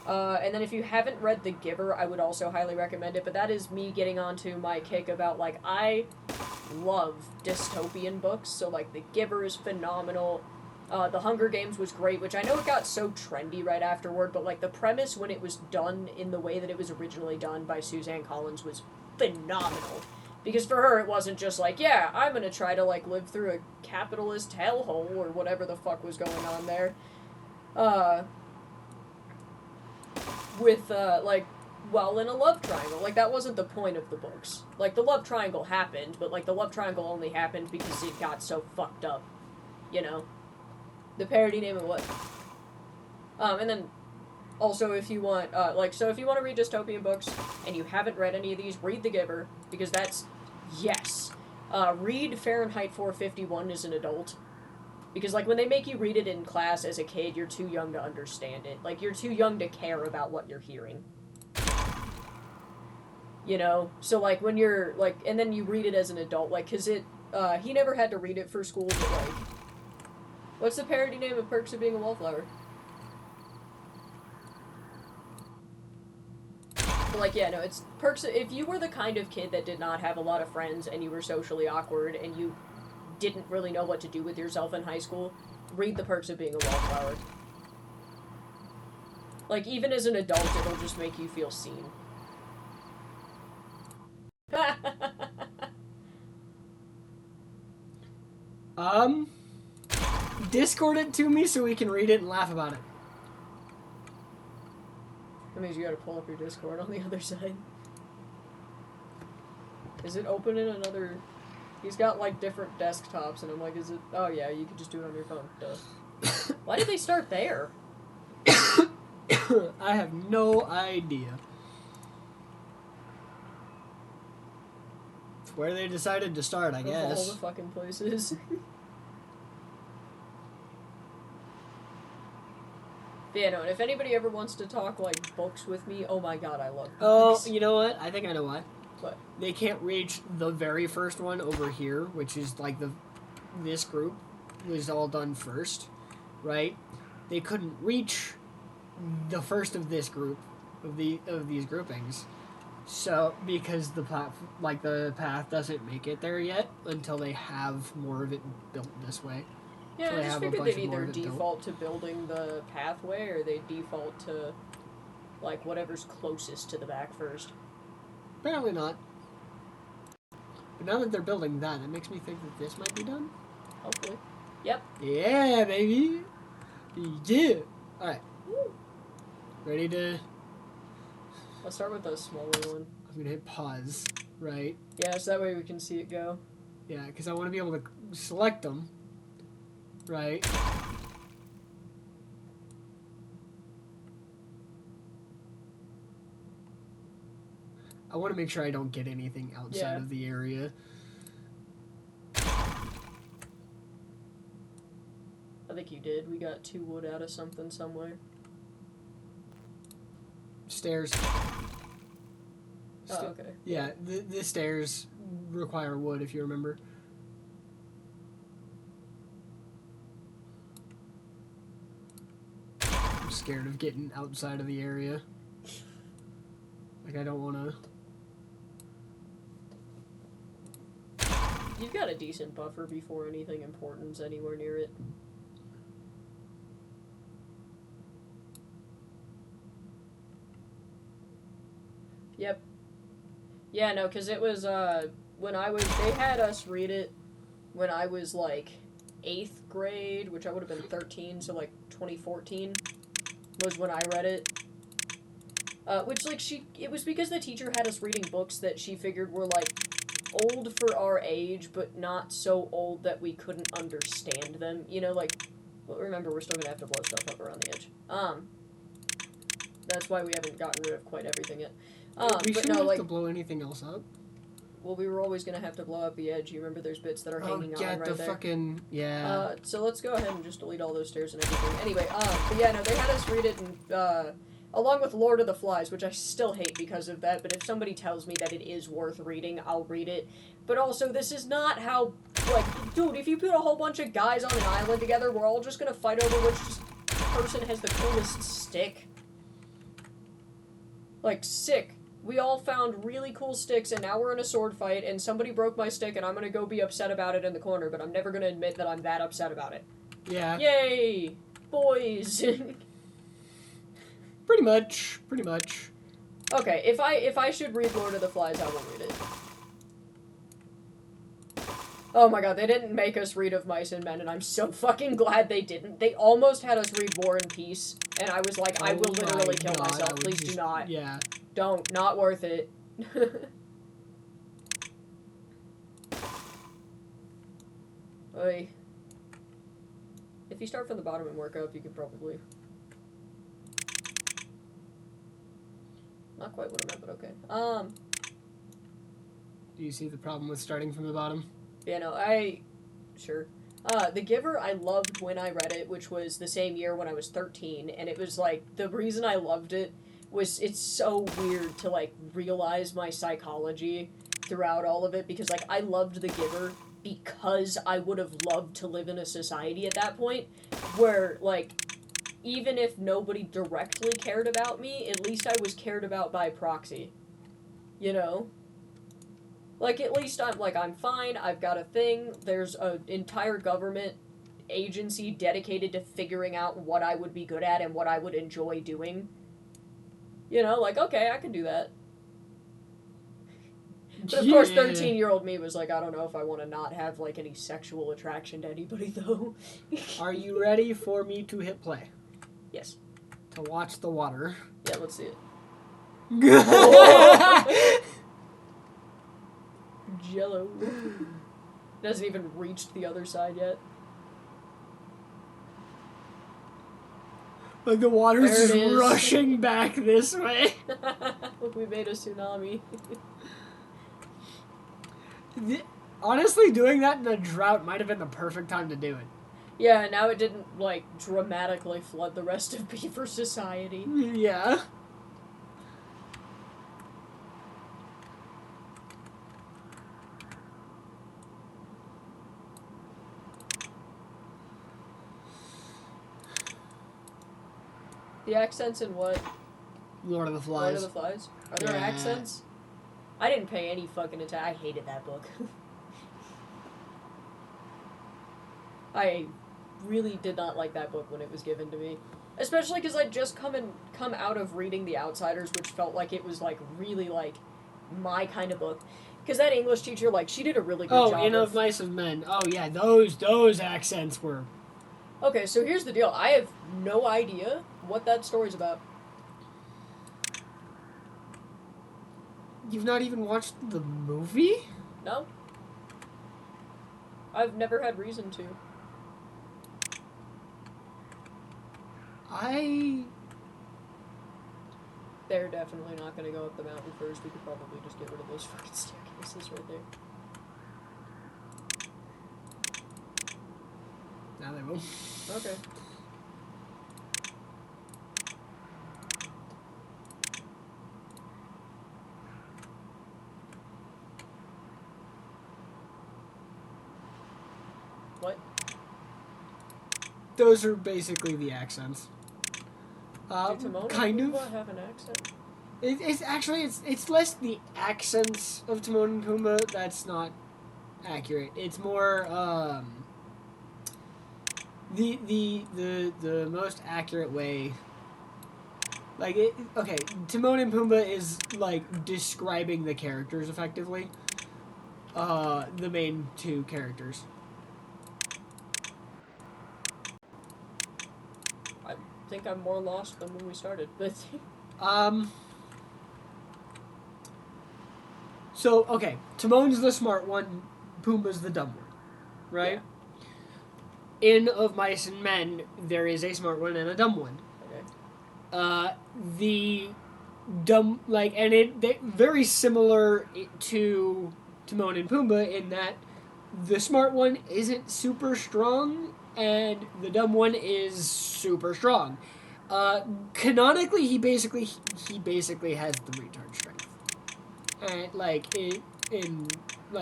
And then if you haven't read The Giver, I would also highly recommend it, but that is me getting onto my kick about, like, I love dystopian books, so, like, The Giver is phenomenal. The Hunger Games was great, which I know it got so trendy right afterward, but, like, the premise when it was done in the way that it was originally done by Suzanne Collins was phenomenal. Because for her, it wasn't just like, yeah, I'm gonna try to, like, live through a capitalist hellhole, or whatever the fuck was going on there. Like, well, in a love triangle. Like, that wasn't the point of the books. Like, the love triangle happened, but, like, the love triangle only happened because it got so fucked up. You know? The parody name of what? And then, also, if you want, so if you want to read dystopian books, and you haven't read any of these, read The Giver, because that's, yes. Read Fahrenheit 451 as an adult. Because, like, when they make you read it in class as a kid, you're too young to understand it. Like, you're too young to care about what you're hearing. You know? So, like, when you're, like, and then you read it as an adult, like, because he never had to read it for school, but, like, what's the parody name of Perks of Being a Wallflower? But, like, yeah, no, it's Perks. If you were the kind of kid that did not have a lot of friends and you were socially awkward and you didn't really know what to do with yourself in high school, read The Perks of Being a Wallflower. Like, even as an adult, it'll just make you feel seen. Discord it to me so we can read it and laugh about it. That means you gotta pull up your Discord on the other side. Is it open in another... He's got, like, different desktops, and I'm like, is it... Oh, yeah, you could just do it on your phone. Duh. Why did they start there? I have no idea. It's where they decided to start, I guess. Of all the fucking places. Yeah, no, and if anybody ever wants to talk, like, books with me, oh my god, I love books. Oh, you know what? I think I know why. What? They can't reach the very first one over here, which is, like, this group was all done first, right? They couldn't reach the first of this group, of these groupings. So, because the path doesn't make it there yet until they have more of it built this way. Yeah, so I just figured they'd either default to building the pathway or they default to, like, whatever's closest to the back first. Apparently not. But now that they're building that, it makes me think that this might be done. Hopefully. Yep. Yeah, baby. Yeah. Alright. Ready to... Let's start with the smaller one. I'm going to hit pause, right? Yeah, so that way we can see it go. Yeah, because I want to be able to select them. Right. I want to make sure I don't get anything outside of the area. I think you did. We got 2 wood out of something somewhere. Stairs. Oh, okay. Yeah, the stairs require wood, if you remember. I'm scared of getting outside of the area. Like, I don't want to... You've got a decent buffer before anything important's anywhere near it. Yep. Yeah, no, because it was, when they had us read it when I was, like, 8th grade, which I would have been 13, so, like, 2014 was when I read it. Which, like, it was because the teacher had us reading books that she figured were, like, old for our age, but not so old that we couldn't understand them. You know, like, well, remember, we're still gonna have to blow stuff up around the edge. That's why we haven't gotten rid of quite everything yet. We shouldn't have to blow anything else up. Well, we were always gonna have to blow up the edge. You remember there's bits that are hanging on right there. Fucking, yeah. So let's go ahead and just delete all those stairs and everything. Anyway, but yeah, no, they had us read it, and, along with Lord of the Flies, which I still hate because of that, but if somebody tells me that it is worth reading, I'll read it. But also, this is not how, like, dude, if you put a whole bunch of guys on an island together, we're all just gonna fight over which person has the coolest stick. Like, sick. We all found really cool sticks, and now we're in a sword fight, and somebody broke my stick, and I'm gonna go be upset about it in the corner, but I'm never gonna admit that I'm that upset about it. Yeah. Yay! Boys! Pretty much. Okay, if I should read Lord of the Flies, I will read it. Oh my god, they didn't make us read Of Mice and Men, and I'm so fucking glad they didn't. They almost had us read War and Peace, and I was like, I will literally kill myself. Please do not. Yeah. Don't. Not worth it. Oy. If you start from the bottom and work up, you could probably... Not quite what I meant, but okay. Do you see the problem with starting from the bottom? Yeah, no, sure. The Giver, I loved when I read it, which was the same year when I was 13, and it was, like, the reason I loved it was it's so weird to, like, realize my psychology throughout all of it, because, like, I loved The Giver because I would have loved to live in a society at that point where, like, even if nobody directly cared about me, at least I was cared about by proxy. You know? Like, at least I'm fine, I've got a thing, there's an entire government agency dedicated to figuring out what I would be good at and what I would enjoy doing. You know, like, okay, I can do that. But of course, 13-year-old me was like, I don't know if I want to not have, like, any sexual attraction to anybody, though. Are you ready for me to hit play? Yes. To watch the water. Yeah, let's see it. Jello. It hasn't even reached the other side yet. Like the water's just rushing back this way. We made a tsunami. Honestly, doing that in a drought might have been the perfect time to do it. Yeah, now it didn't, like, dramatically flood the rest of Beaver society. Yeah. The accents in what? Lord of the Flies. Lord of the Flies? Are there accents? I didn't pay any fucking attention. I hated that book. I really did not like that book when it was given to me. Especially because I'd just come out of reading The Outsiders, which felt like it was, like, really, like, my kind of book. Because that English teacher, like, she did a really good job. Oh, In of Mice and Men. Oh, yeah, those accents were... Okay, so here's the deal. I have no idea what that story's about. You've not even watched the movie? No. I've never had reason to. They're definitely not going to go up the mountain first. We could probably just get rid of those fucking staircases right there. Now they will. Okay. What? Those are basically the accents. Do Timon kind and of. Pumbaa have an accent? It's less the accents of Timon and Pumbaa that's not accurate. It's more the most accurate way. Like okay, Timon and Pumbaa is like describing the characters effectively. The main two characters. I think I'm more lost than when we started, but So okay, Timon's the smart one, Pumbaa's the dumb one, right? Yeah. In Of Mice and Men, there is a smart one and a dumb one. Okay. The dumb they're very similar to Timon and Pumbaa in that the smart one isn't super strong and the dumb one is super strong. Canonically, he basically has the retard strength. And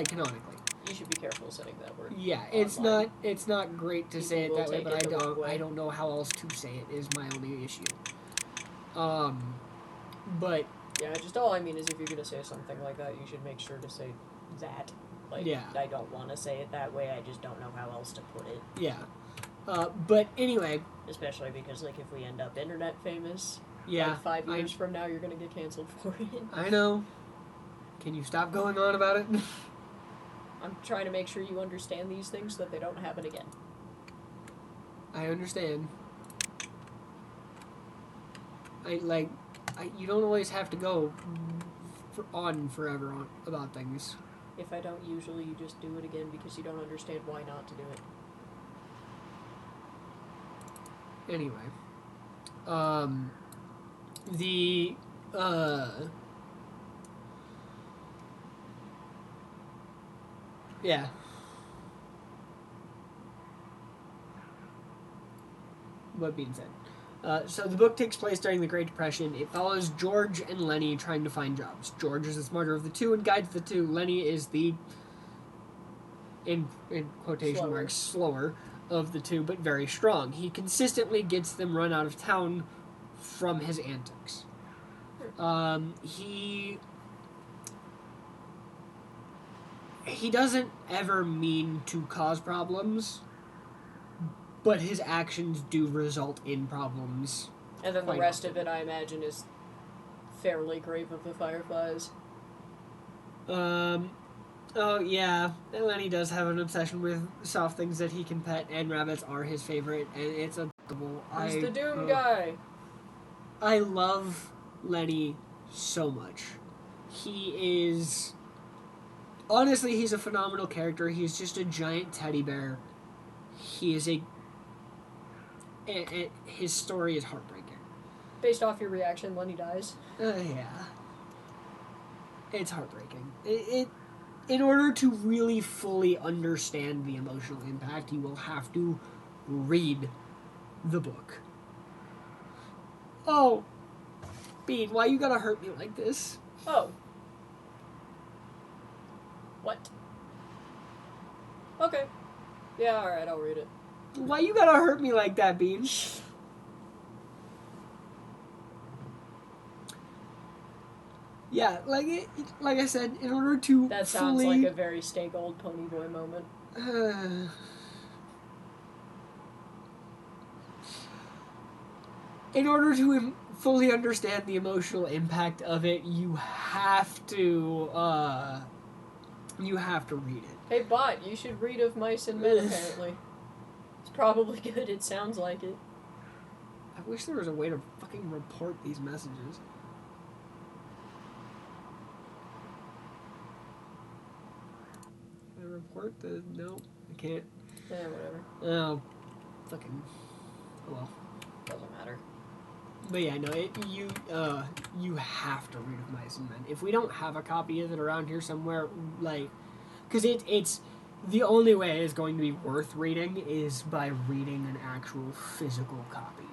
canonically. You should be careful saying that word. Yeah, online. it's not great to People say it that way, take but it the wrong way. I don't know how else to say it is my only issue. But yeah, just all I mean is if you're gonna say something like that, you should make sure to say that. Like, yeah. I don't want to say it that way. I just don't know how else to put it. Yeah. But anyway. Especially because, like, if we end up internet famous, yeah, like 5 years from now, you're gonna get canceled for it. I know. Can you stop going on about it? I'm trying to make sure you understand these things so that they don't happen again. I understand. You don't always have to go on forever about things. If I don't usually, you just do it again because you don't understand why not to do it. Anyway. Yeah. What being said. So the book takes place during the Great Depression. It follows George and Lenny trying to find jobs. George is the smarter of the two and guides the two. Lenny is the, in quotation marks, slower of the two, but very strong. He consistently gets them run out of town from his antics. He doesn't ever mean to cause problems, but his actions do result in problems. And then the rest of it, I imagine, is fairly Grave of the Fireflies. Oh, yeah. Lenny does have an obsession with soft things that he can pet, and rabbits are his favorite, and it's adorable. He's the Doom guy. I love Lenny so much. He is... Honestly, he's a phenomenal character. He's just a giant teddy bear. He is his story is heartbreaking. Based off your reaction when he dies? Yeah. It's heartbreaking. In order to really fully understand the emotional impact, you will have to read the book. Oh, Bean, why you gotta hurt me like this? Oh. What? Okay. Yeah, alright, I'll read it. Why you gotta hurt me like that, Bean? Yeah, like I said, in order to that sounds like a very Stay Gold Ponyboy moment. In order to fully understand the emotional impact of it, you have to read it. Hey, bot, you should read Of Mice and Men. Apparently, it's probably good. It sounds like it. I wish there was a way to fucking report these messages. Report the... No, I can't. Yeah, whatever. Oh, fucking... Oh, well. Doesn't matter. But yeah, no, you have to read Of Mice and Men. If we don't have a copy of it around here somewhere, like... Because it's... The only way it's going to be worth reading is by reading an actual physical copy.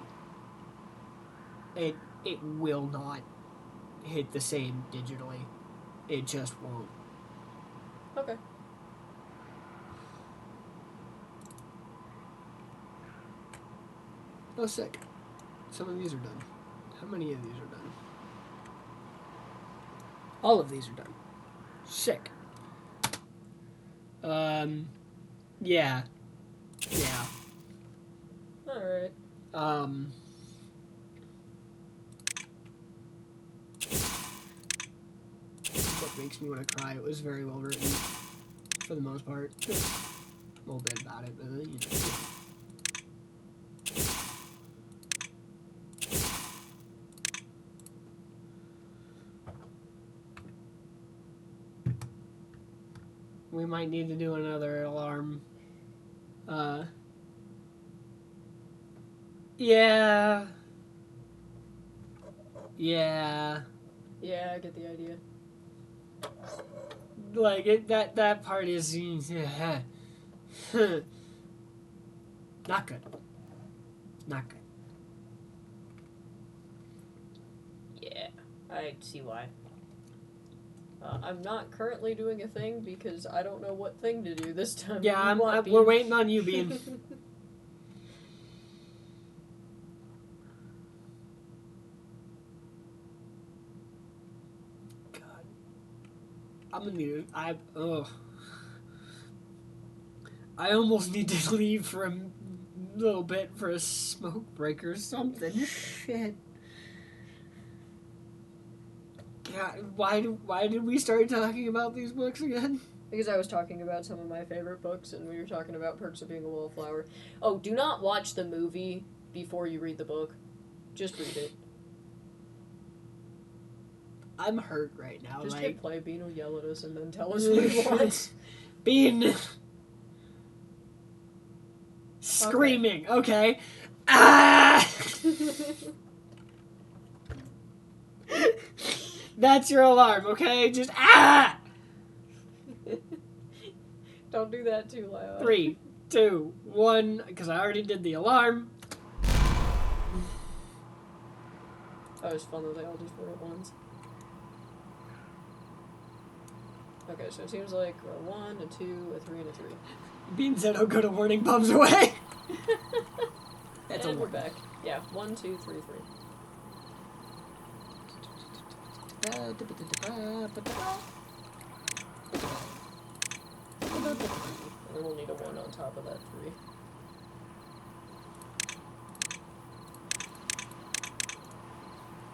It will not hit the same digitally. It just won't. Okay. Oh, sick. Some of these are done. How many of these are done? All of these are done. Sick. Yeah. Yeah. Alright. What makes me want to cry? It was very well written, for the most part. A little bit about it, but you know. We might need to do another alarm. Yeah. Yeah. Yeah, I get the idea. Like, that part is... not good. Not good. Yeah, I see why. I'm not currently doing a thing because I don't know what thing to do this time. Yeah, we're waiting on you, Bean. God. I'm gonna need I almost need to leave for a little bit for a smoke break or something. Shit. God, why did we start talking about these books again? Because I was talking about some of my favorite books, and we were talking about Perks of Being a Wallflower. Oh, do not watch the movie before you read the book. Just read it. I'm hurt right now. Just like, hit play. Bean will yell at us and then tell us what he wants. Bean screaming. Okay. Ah! That's your alarm, okay? Just ah! Don't do that too loud. 3, 2, 1, because I already did the alarm. That was fun that they all just were at once. Okay, so it seems like a 1, a 2, a 3, and a 3. Bean said, "Oh, go to warning bombs away." That's and a we're warning. back. Yeah, 1, 2, 3, 3. And then we'll need a 1 on top of that 3.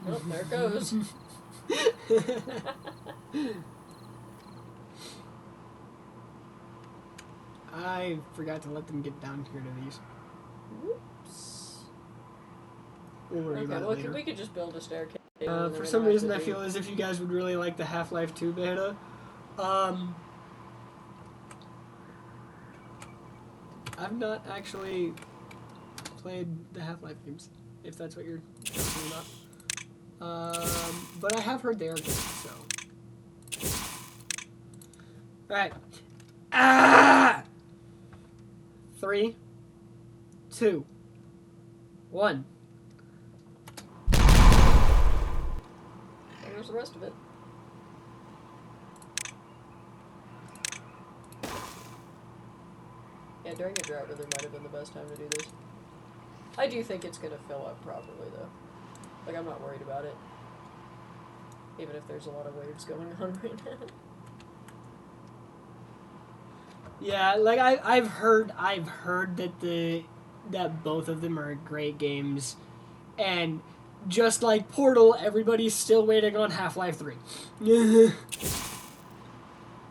Oh, there it goes. I forgot to let them get down here to these. Whoops. We'll worry about it later. We could just build a staircase. For some reason, I feel as if you guys would really like the Half-Life 2 beta. I've not actually played the Half-Life games, if that's what you're talking about. But I have heard they are good, so. Alright. Ah! 3, 2, 1. There's the rest of it. Yeah, during a drought really might have been the best time to do this. I do think it's gonna fill up properly, though. Like, I'm not worried about it. Even if there's a lot of waves going on right now. Yeah, like I've heard that both of them are great games, and just like Portal, everybody's still waiting on Half-Life 3.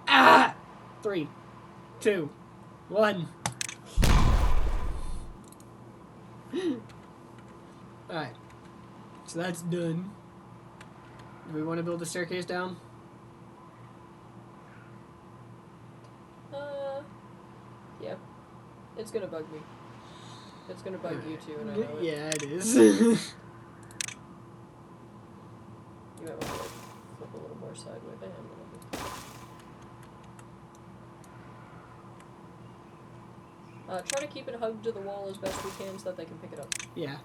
Ah! 3, 2, 1. Alright. So that's done. Do we want to build a staircase down? Yeah. It's gonna bug me. It's gonna bug you too, and I know it. Yeah, it is. You might want to like, flip a little more sideways. Bam, try to keep it hugged to the wall as best we can so that they can pick it up. Yeah.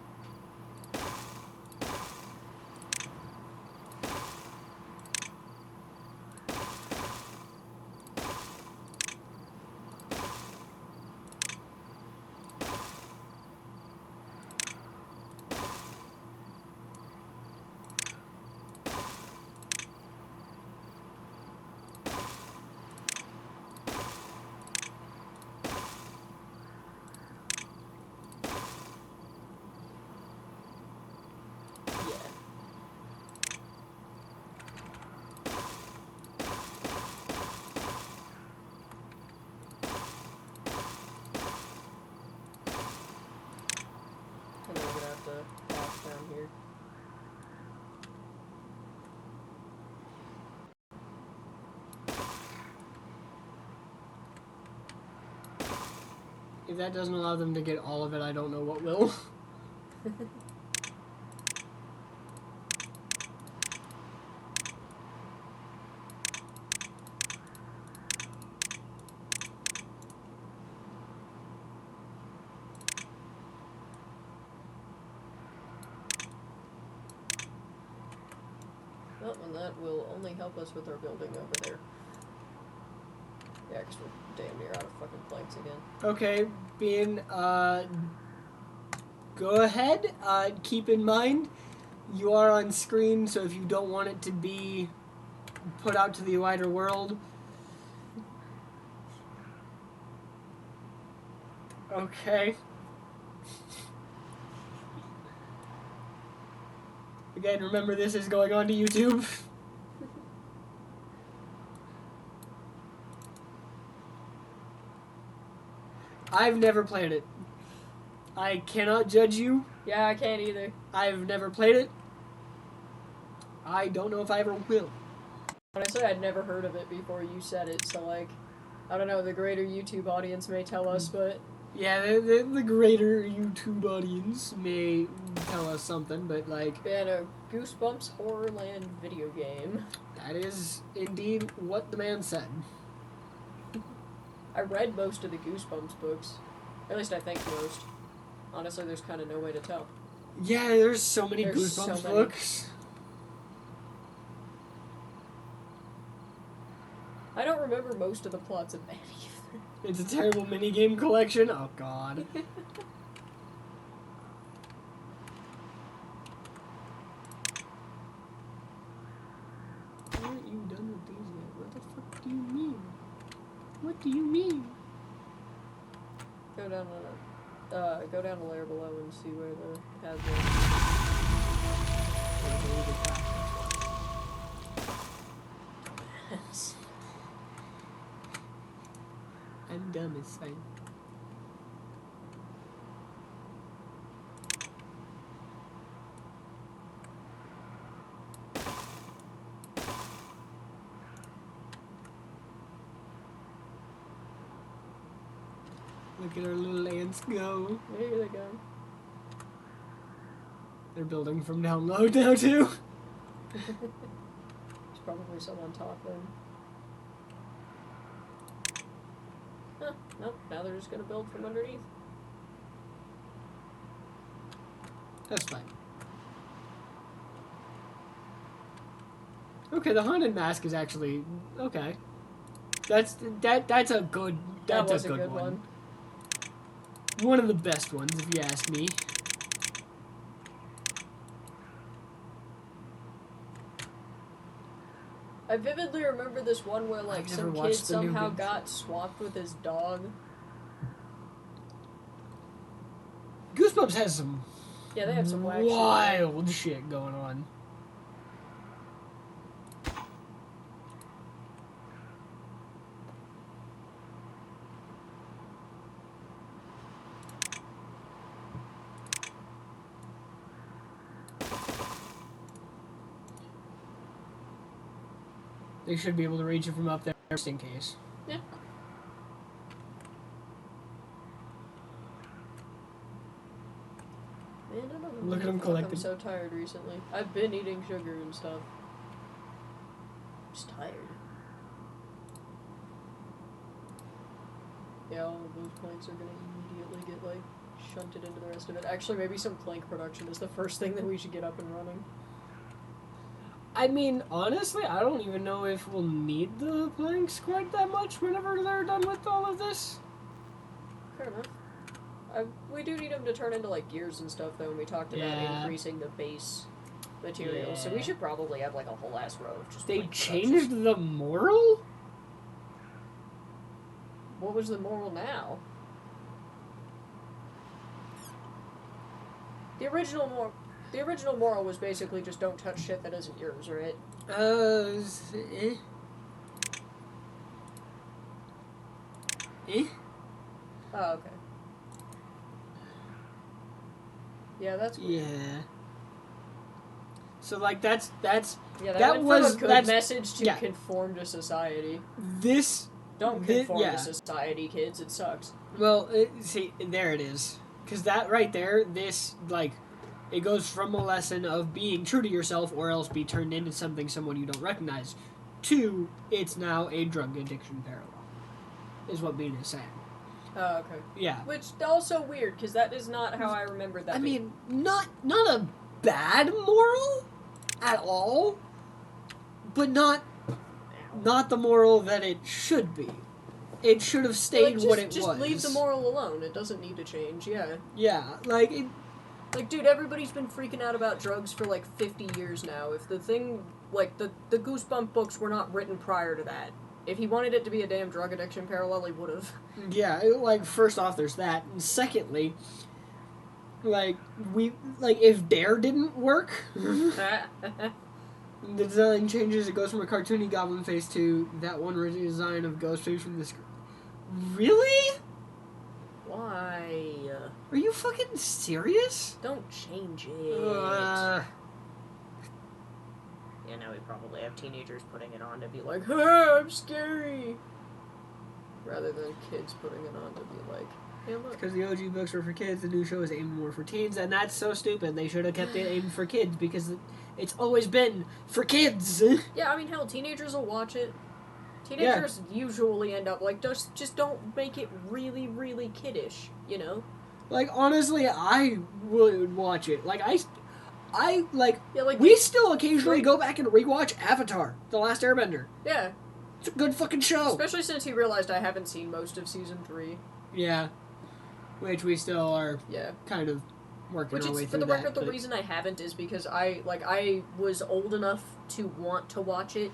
Down here. If that doesn't allow them to get all of it, I don't know what will. Well, and that will only help us with our building over there. Yeah, because we're damn near out of fucking planks again. Okay, Bean, go ahead. Keep in mind, you are on screen, so if you don't want it to be put out to the wider world. Okay. Again, remember this is going on to YouTube. I've never played it. I cannot judge you. Yeah, I can't either. I've never played it. I don't know if I ever will. Honestly, I'd never heard of it before you said it, so like, I don't know, the greater YouTube audience may tell us, but... Yeah, the greater YouTube audience may tell us something, but like... Yeah, no, Goosebumps Horrorland video game. That is indeed what the man said. I read most of the Goosebumps books. At least I think most. Honestly, there's kind of no way to tell. Yeah, there's so many Goosebumps books. I don't remember most of the plots of any of them. It's a terrible minigame collection. Oh, God. Why aren't you done with these yet? What the fuck do you mean? What do you mean? Go down a layer below and see where the hazard And fine. Dumb is fine. Look at our little ants go. There they go. They're building from down low now, too. There's probably some on top then. Huh, nope, now they're just gonna build from underneath. That's fine. Okay, the haunted mask is actually okay. That's a good That was a good one. One of the best ones, if you ask me. I vividly remember this one where like some kid somehow got swapped with his dog. Goosebumps has some they have some wild shit going on. They should be able to reach it from up there just in case. Yeah. Man, I don't know. Look at them collecting. I'm so tired recently. I've been eating sugar and stuff. I'm just tired. Yeah, all of those planks are gonna immediately get like shunted into the rest of it. Actually, maybe some plank production is the first thing that we should get up and running. I mean, honestly, I don't even know if we'll need the planks quite that much whenever they're done with all of this. Fair enough. We do need them to turn into, like, gears and stuff, though, and we talked about increasing the base material, so we should probably have, like, a whole ass row of just They changed the moral? What was the moral now? The original moral was basically just don't touch shit that isn't yours, right? Eh? Oh, okay. Yeah, that's weird. Yeah. So, like, that's yeah, that went was from a good message to yeah. conform to society. Don't conform to society, kids. It sucks. Well, see, there it is. Because that right there, this, like, it goes from a lesson of being true to yourself or else be turned into someone you don't recognize to it's now a drug addiction parallel, is what Bean is saying. Oh, okay. Yeah. Which also weird, because that is not how I remembered that. I mean, not a bad moral at all, but not the moral that it should be. It should have stayed what it was. Just leave the moral alone. It doesn't need to change, yeah. Yeah, like... Like, dude, everybody's been freaking out about drugs for, like, 50 years now. If the thing, like, the Goosebump books were not written prior to that. If he wanted it to be a damn drug addiction parallel, he would have. Yeah, like, first off, there's that. And secondly, like, if Dare didn't work... The design changes, it goes from a cartoony goblin face to that one redesign of Ghostface from the screen. Really? Why? Are you fucking serious? Don't change it. Yeah, now we probably have teenagers putting it on to be like, hey, I'm scary. Rather than kids putting it on to be like, hey, look. Because the OG books were for kids, the new show is aimed more for teens, and that's so stupid. They should have kept it aimed for kids because it's always been for kids. Yeah, I mean, hell, teenagers will watch it. Teenagers usually end up like, just don't make it really, really kiddish, you know? Like, honestly, I would watch it. Like, like we still occasionally go back and rewatch Avatar, The Last Airbender. Yeah. It's a good fucking show. Especially since he realized I haven't seen most of season 3. Yeah. Which we still are kind of working our way through that. For the record, the reason I haven't is because I was old enough to want to watch it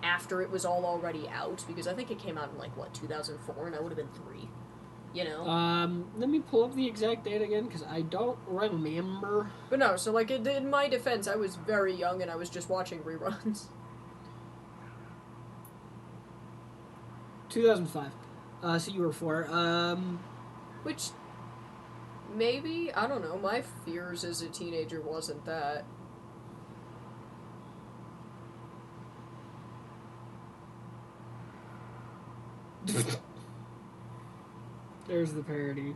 after it was all already out, because I think it came out in, 2004, and I would have been 3. You know? Let me pull up the exact date again, because I don't remember. But no, so, in my defense, I was very young, and I was just watching reruns. 2005. So you were 4. Which, maybe, I don't know, my fears as a teenager wasn't that. There's the parody,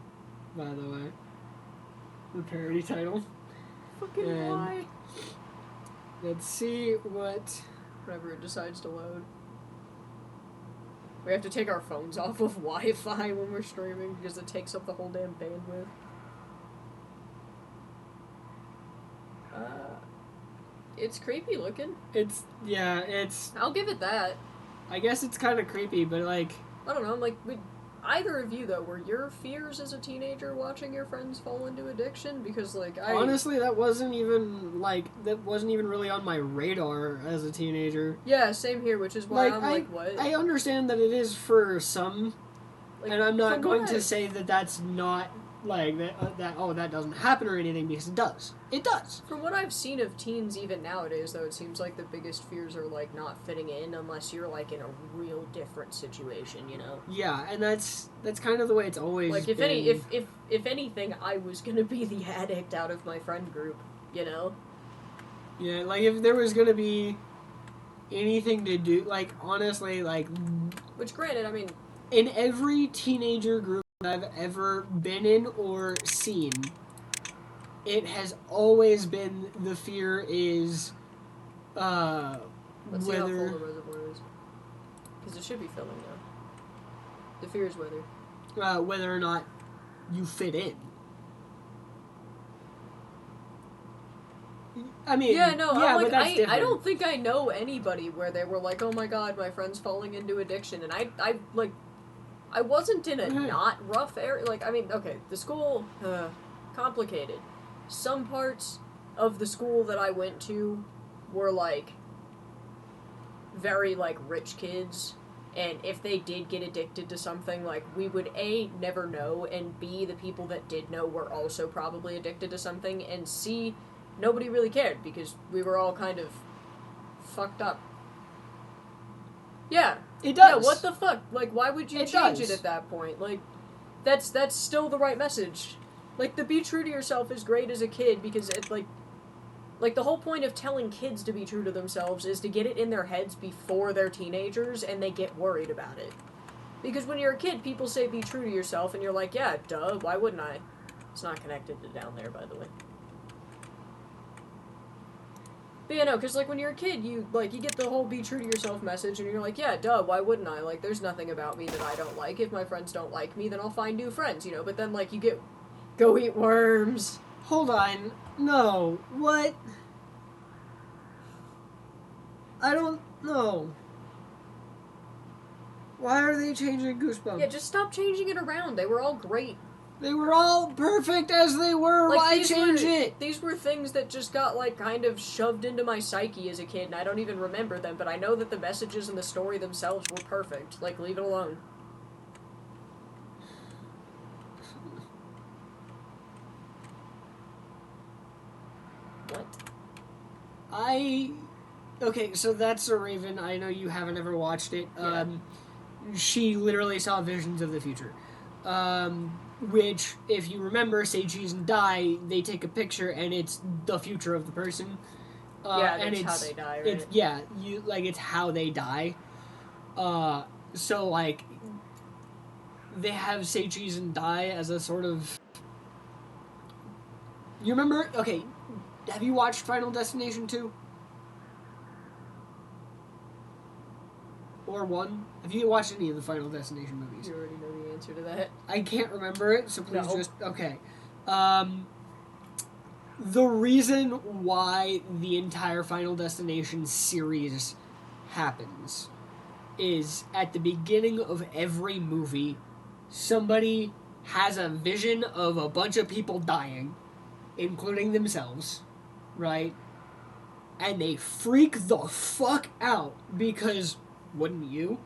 by the way. The parody title. Fucking why? Let's see what... Whenever it decides to load. We have to take our phones off of Wi-Fi when we're streaming because it takes up the whole damn bandwidth. It's creepy looking. I'll give it that. I guess it's kind of creepy, but like... I don't know, like, either of you, though, were your fears as a teenager watching your friends fall into addiction? Because, like, honestly, that wasn't even really on my radar as a teenager. Yeah, same here, which is why what? I understand that it is for some, like, and I'm not going to say that that's not, like, that doesn't happen or anything, because it does. It does. From what I've seen of teens even nowadays, though, it seems like the biggest fears are, like, not fitting in unless you're, like, in a real different situation, you know? Yeah, and that's kind of the way it's always like, been. If anything, I was gonna be the addict out of my friend group, you know? Yeah, like, if there was gonna be anything to do, like, honestly, like... Which, granted, I mean... In every teenager group I've ever been in or seen... It has always been the fear is, Let's see how full the reservoir is. Because it should be filling now. The fear is whether or not you fit in. I mean, yeah, like, but that's different. I don't think I know anybody where they were like, oh my god, my friend's falling into addiction, and I wasn't in a not rough area. Like, I mean, okay, the school, complicated. Some parts of the school that I went to were, like, very, like, rich kids, and if they did get addicted to something, like, we would, A, never know, and B, the people that did know were also probably addicted to something, and C, nobody really cared, because we were all kind of fucked up. Yeah. It does. Yeah, what the fuck? Like, why would you change it at that point? Like, that's still the right message. Like, the be true to yourself is great as a kid because it's, like, the whole point of telling kids to be true to themselves is to get it in their heads before they're teenagers and they get worried about it. Because when you're a kid, people say be true to yourself and you're like, yeah, duh, why wouldn't I? It's not connected to down there, by the way. But yeah, no, because, like, when you're a kid, you get the whole be true to yourself message, and you're like, yeah, duh, why wouldn't I? Like, there's nothing about me that I don't like. If my friends don't like me, then I'll find new friends, you know? But then, like, you get... Go eat worms. Hold on. No. What? I don't know. Why are they changing Goosebumps? Yeah, just stop changing it around. They were all great. They were all perfect as they were. Like, why change it? These were things that just got, like, kind of shoved into my psyche as a kid, and I don't even remember them, but I know that the messages and the story themselves were perfect. Like, leave it alone. What? Okay, so that's a Raven. I know you haven't ever watched it. Yeah. She literally saw visions of the future. Which, if you remember, say cheese and die, they take a picture and it's the future of the person. And it's how they die, right? It's how they die. So, like, they have say cheese and die as a sort of... You remember? Okay, have you watched Final Destination 2? Or 1? Have you watched any of the Final Destination movies? You already know the answer to that. I can't remember it, so please just... Okay. The reason why the entire Final Destination series happens is at the beginning of every movie, somebody has a vision of a bunch of people dying, including themselves, right? And they freak the fuck out because... Wouldn't you?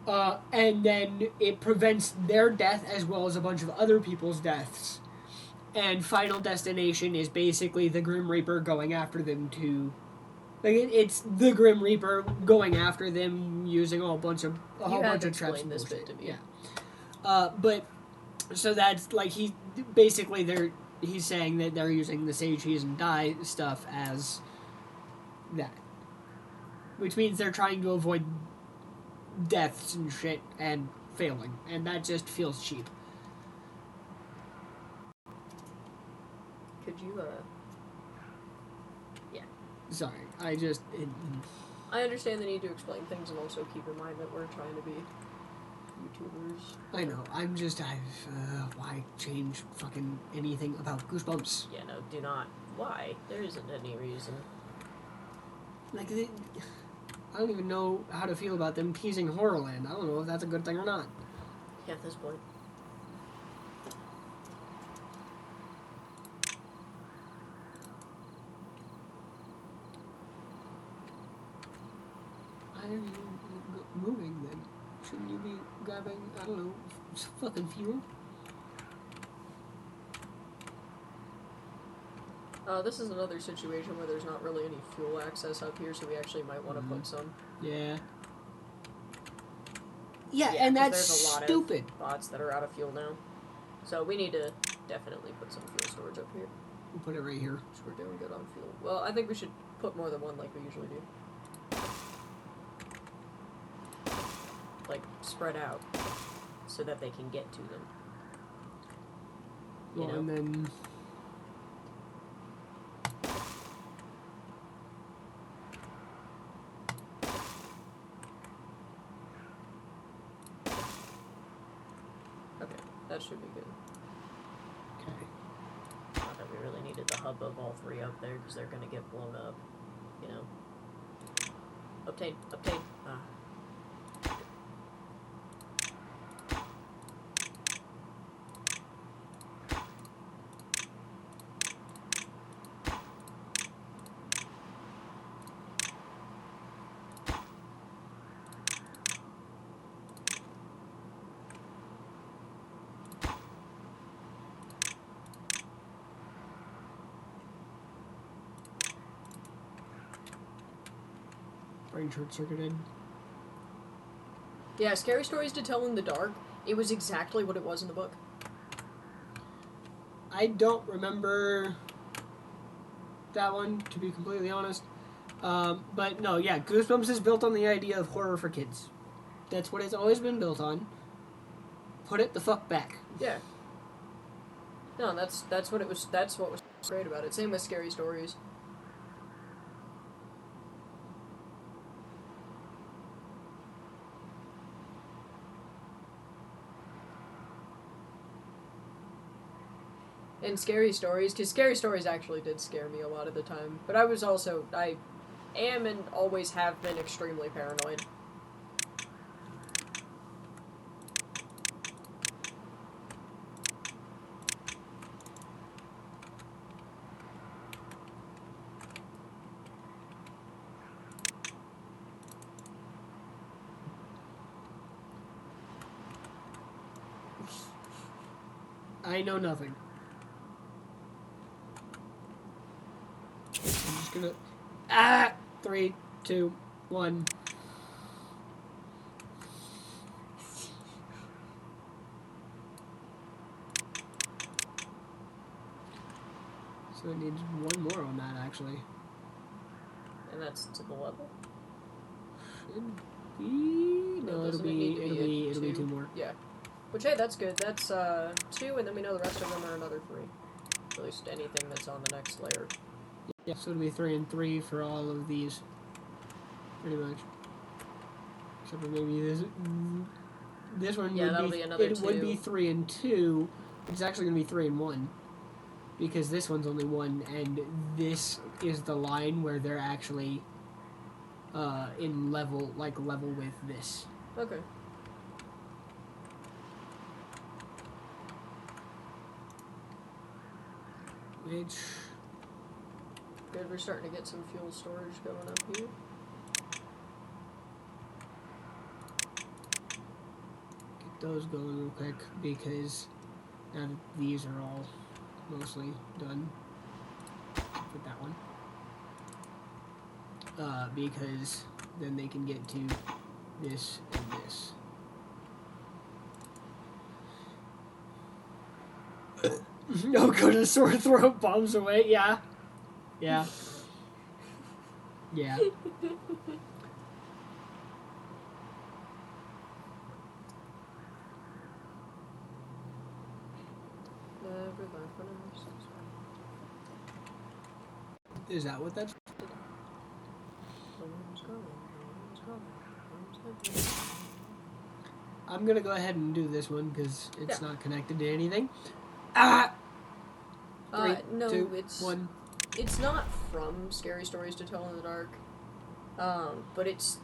And then it prevents their death as well as a bunch of other people's deaths. And Final Destination is basically the Grim Reaper going after them to Like it's the Grim Reaper going after them using a whole bunch of traps and this bullshit. bit to me. Yeah. But so that's like he's saying that they're using the sage cheese and die stuff as that, which means they're trying to avoid deaths and shit and failing, and that just feels cheap. Could you yeah. Sorry, I understand the need to explain things and also keep in mind that we're trying to be YouTubers. I know. Why change fucking anything about Goosebumps? Yeah, no, do not. Why? There isn't any reason. Like, I don't even know how to feel about them teasing Horrorland. I don't know if that's a good thing or not. Yeah, at this point. Why are you moving then? Shouldn't you be grabbing, I don't know, fucking fuel? This is another situation where there's not really any fuel access up here, so we actually might want to put some. Yeah. Yeah, and that's there's a lot stupid. Of bots that are out of fuel now. So we need to definitely put some fuel storage up here. We'll put it right here. So we're doing good on fuel. Well, I think we should put more than one like we usually do. Like, spread out. So that they can get to them. You know? And then... Okay, that should be good. Okay. Not that we really needed the hub of all three up there, because they're going to get blown up. You know? Obtain. Ah. Brain short-circuited. Yeah, Scary Stories to Tell in the Dark. It was exactly what it was in the book. I don't remember that one, to be completely honest. But no, yeah, Goosebumps is built on the idea of horror for kids. That's what it's always been built on. Put it the fuck back. Yeah. No, that's what it was. That's what was great about it. Same with Scary Stories. And Scary Stories, because Scary Stories actually did scare me a lot of the time. But I am and always have been extremely paranoid. I know nothing. I'm just gonna... 3, 2, 1. So it needs one more on that, actually. And that's to the level? Should be... No, it'll be 2 more. Yeah. Which, hey, that's good. That's 2, and then we know the rest of them are another 3. At least anything that's on the next layer. Yeah, so it'll be 3 and 3 for all of these. Pretty much. Except for maybe this one would be another 2. It would be 3 and 2. It's actually going to be 3 and 1. Because this one's only 1, and this is the line where they're actually in level with this. Okay. Which... Good, we're starting to get some fuel storage going up here. Get those going real quick, because now that these are all mostly done with that one. because then they can get to this and this. No, go to sore throat, bombs away. Yeah. Yeah. Yeah. Is that what that's? I'm gonna go ahead and do this one because it's not connected to anything. Ah! Three, no, 2, it's 1. It's not from Scary Stories to Tell in the Dark, but it's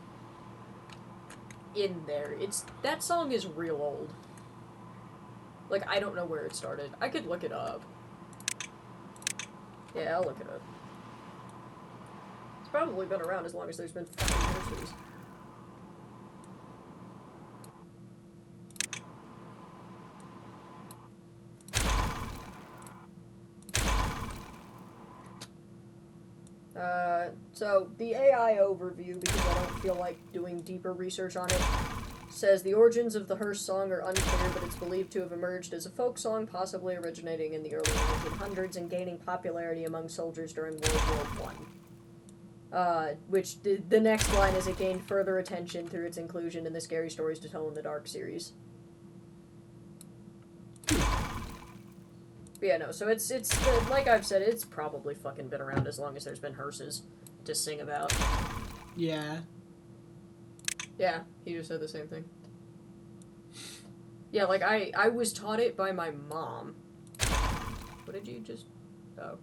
in there. That song is real old. Like, I don't know where it started. I could look it up. Yeah, I'll look it up. It's probably been around as long as there's been fucking nurseries. So the AI overview, because I don't feel like doing deeper research on it, says the origins of the Hearst song are unclear, but it's believed to have emerged as a folk song, possibly originating in the early 1900s and gaining popularity among soldiers during World War I. Which the next line is it gained further attention through its inclusion in the Scary Stories to Tell in the Dark series. But yeah, no, so it's like I've said, it's probably fucking been around as long as there's been hearses to sing about. Yeah. Yeah, he just said the same thing. Yeah, like, I was taught it by my mom. What did you just... Oh,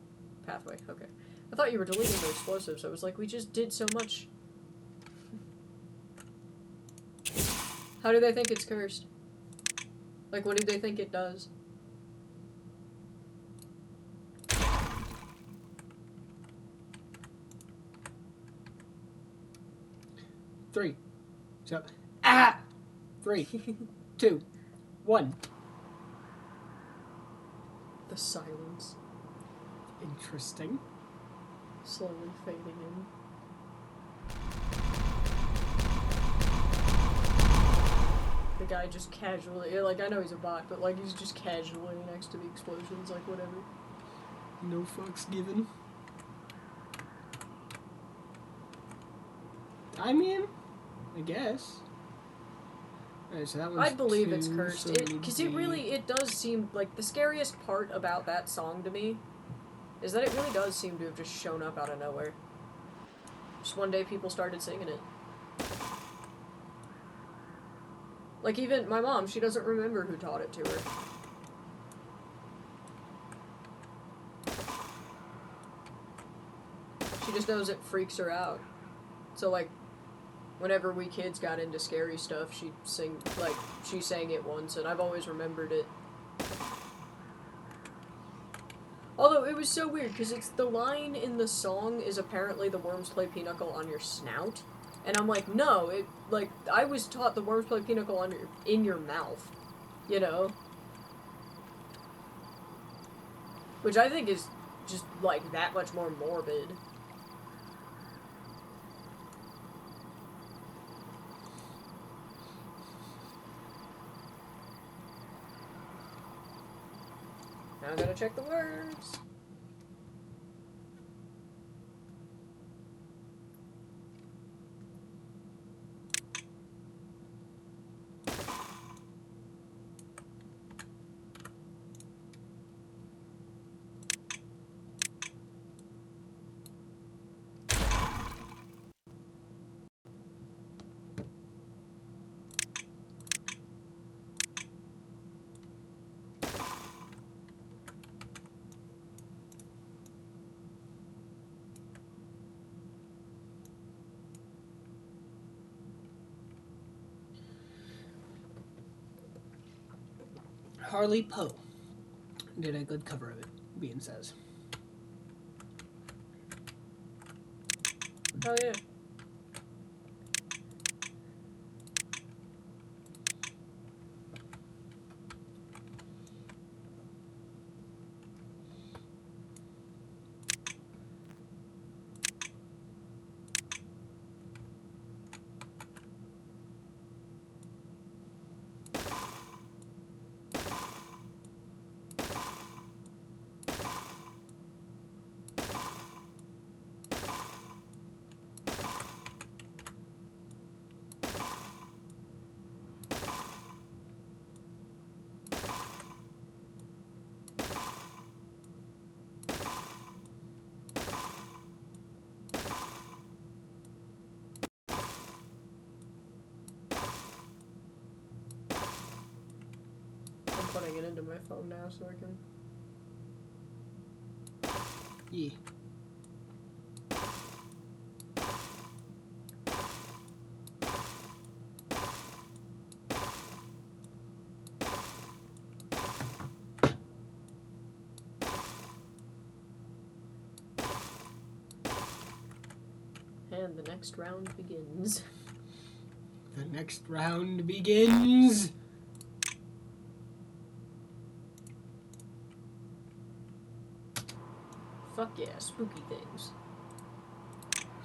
pathway, okay. I thought you were deleting the explosives. I was like, we just did so much. How do they think it's cursed? Like, what do they think it does? Three. So, ah! 3, 2, 1. The silence. Interesting. Slowly fading in. The guy just casually, like, I know he's a bot, but, like, he's just casually next to the explosions, like, whatever. No fucks given. I mean, I guess. Alright, so that one's I believe 2, it's cursed. Because it does seem, like, the scariest part about that song to me is that it really does seem to have just shown up out of nowhere. Just one day people started singing it. Like, even my mom, she doesn't remember who taught it to her. She just knows it freaks her out. So, like, whenever we kids got into scary stuff, she sang it once, and I've always remembered it. Although, it was so weird, because it's the line in the song is apparently the worms play pinochle on your snout. And I'm like, no, I was taught the worms play pinochle in your mouth. You know? Which I think is just, like, that much more morbid. Now I gotta check the words. Harley Poe did a good cover of it, Bean says. Oh, yeah. putting it into my phone now so I can... Yeah. And the next round begins. The next round begins. Fuck yeah, spooky things.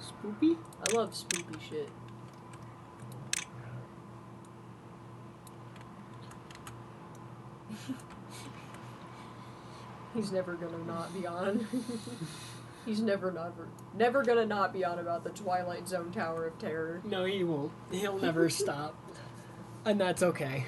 Spoopy? I love spooky shit. He's never gonna not be on. He's never gonna not be on about the Twilight Zone Tower of Terror. No, he won't. He'll never stop. And that's okay.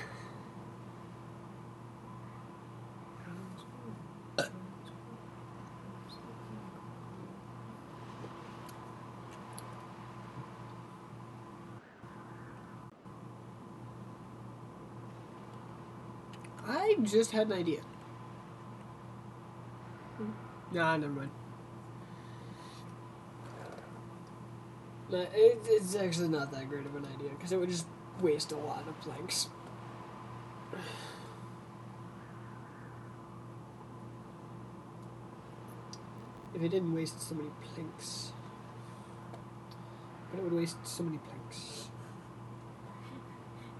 I just had an idea. Nah, never mind. No, it's actually not that great of an idea, because it would just waste a lot of planks. If it didn't waste so many planks. But it would waste so many planks.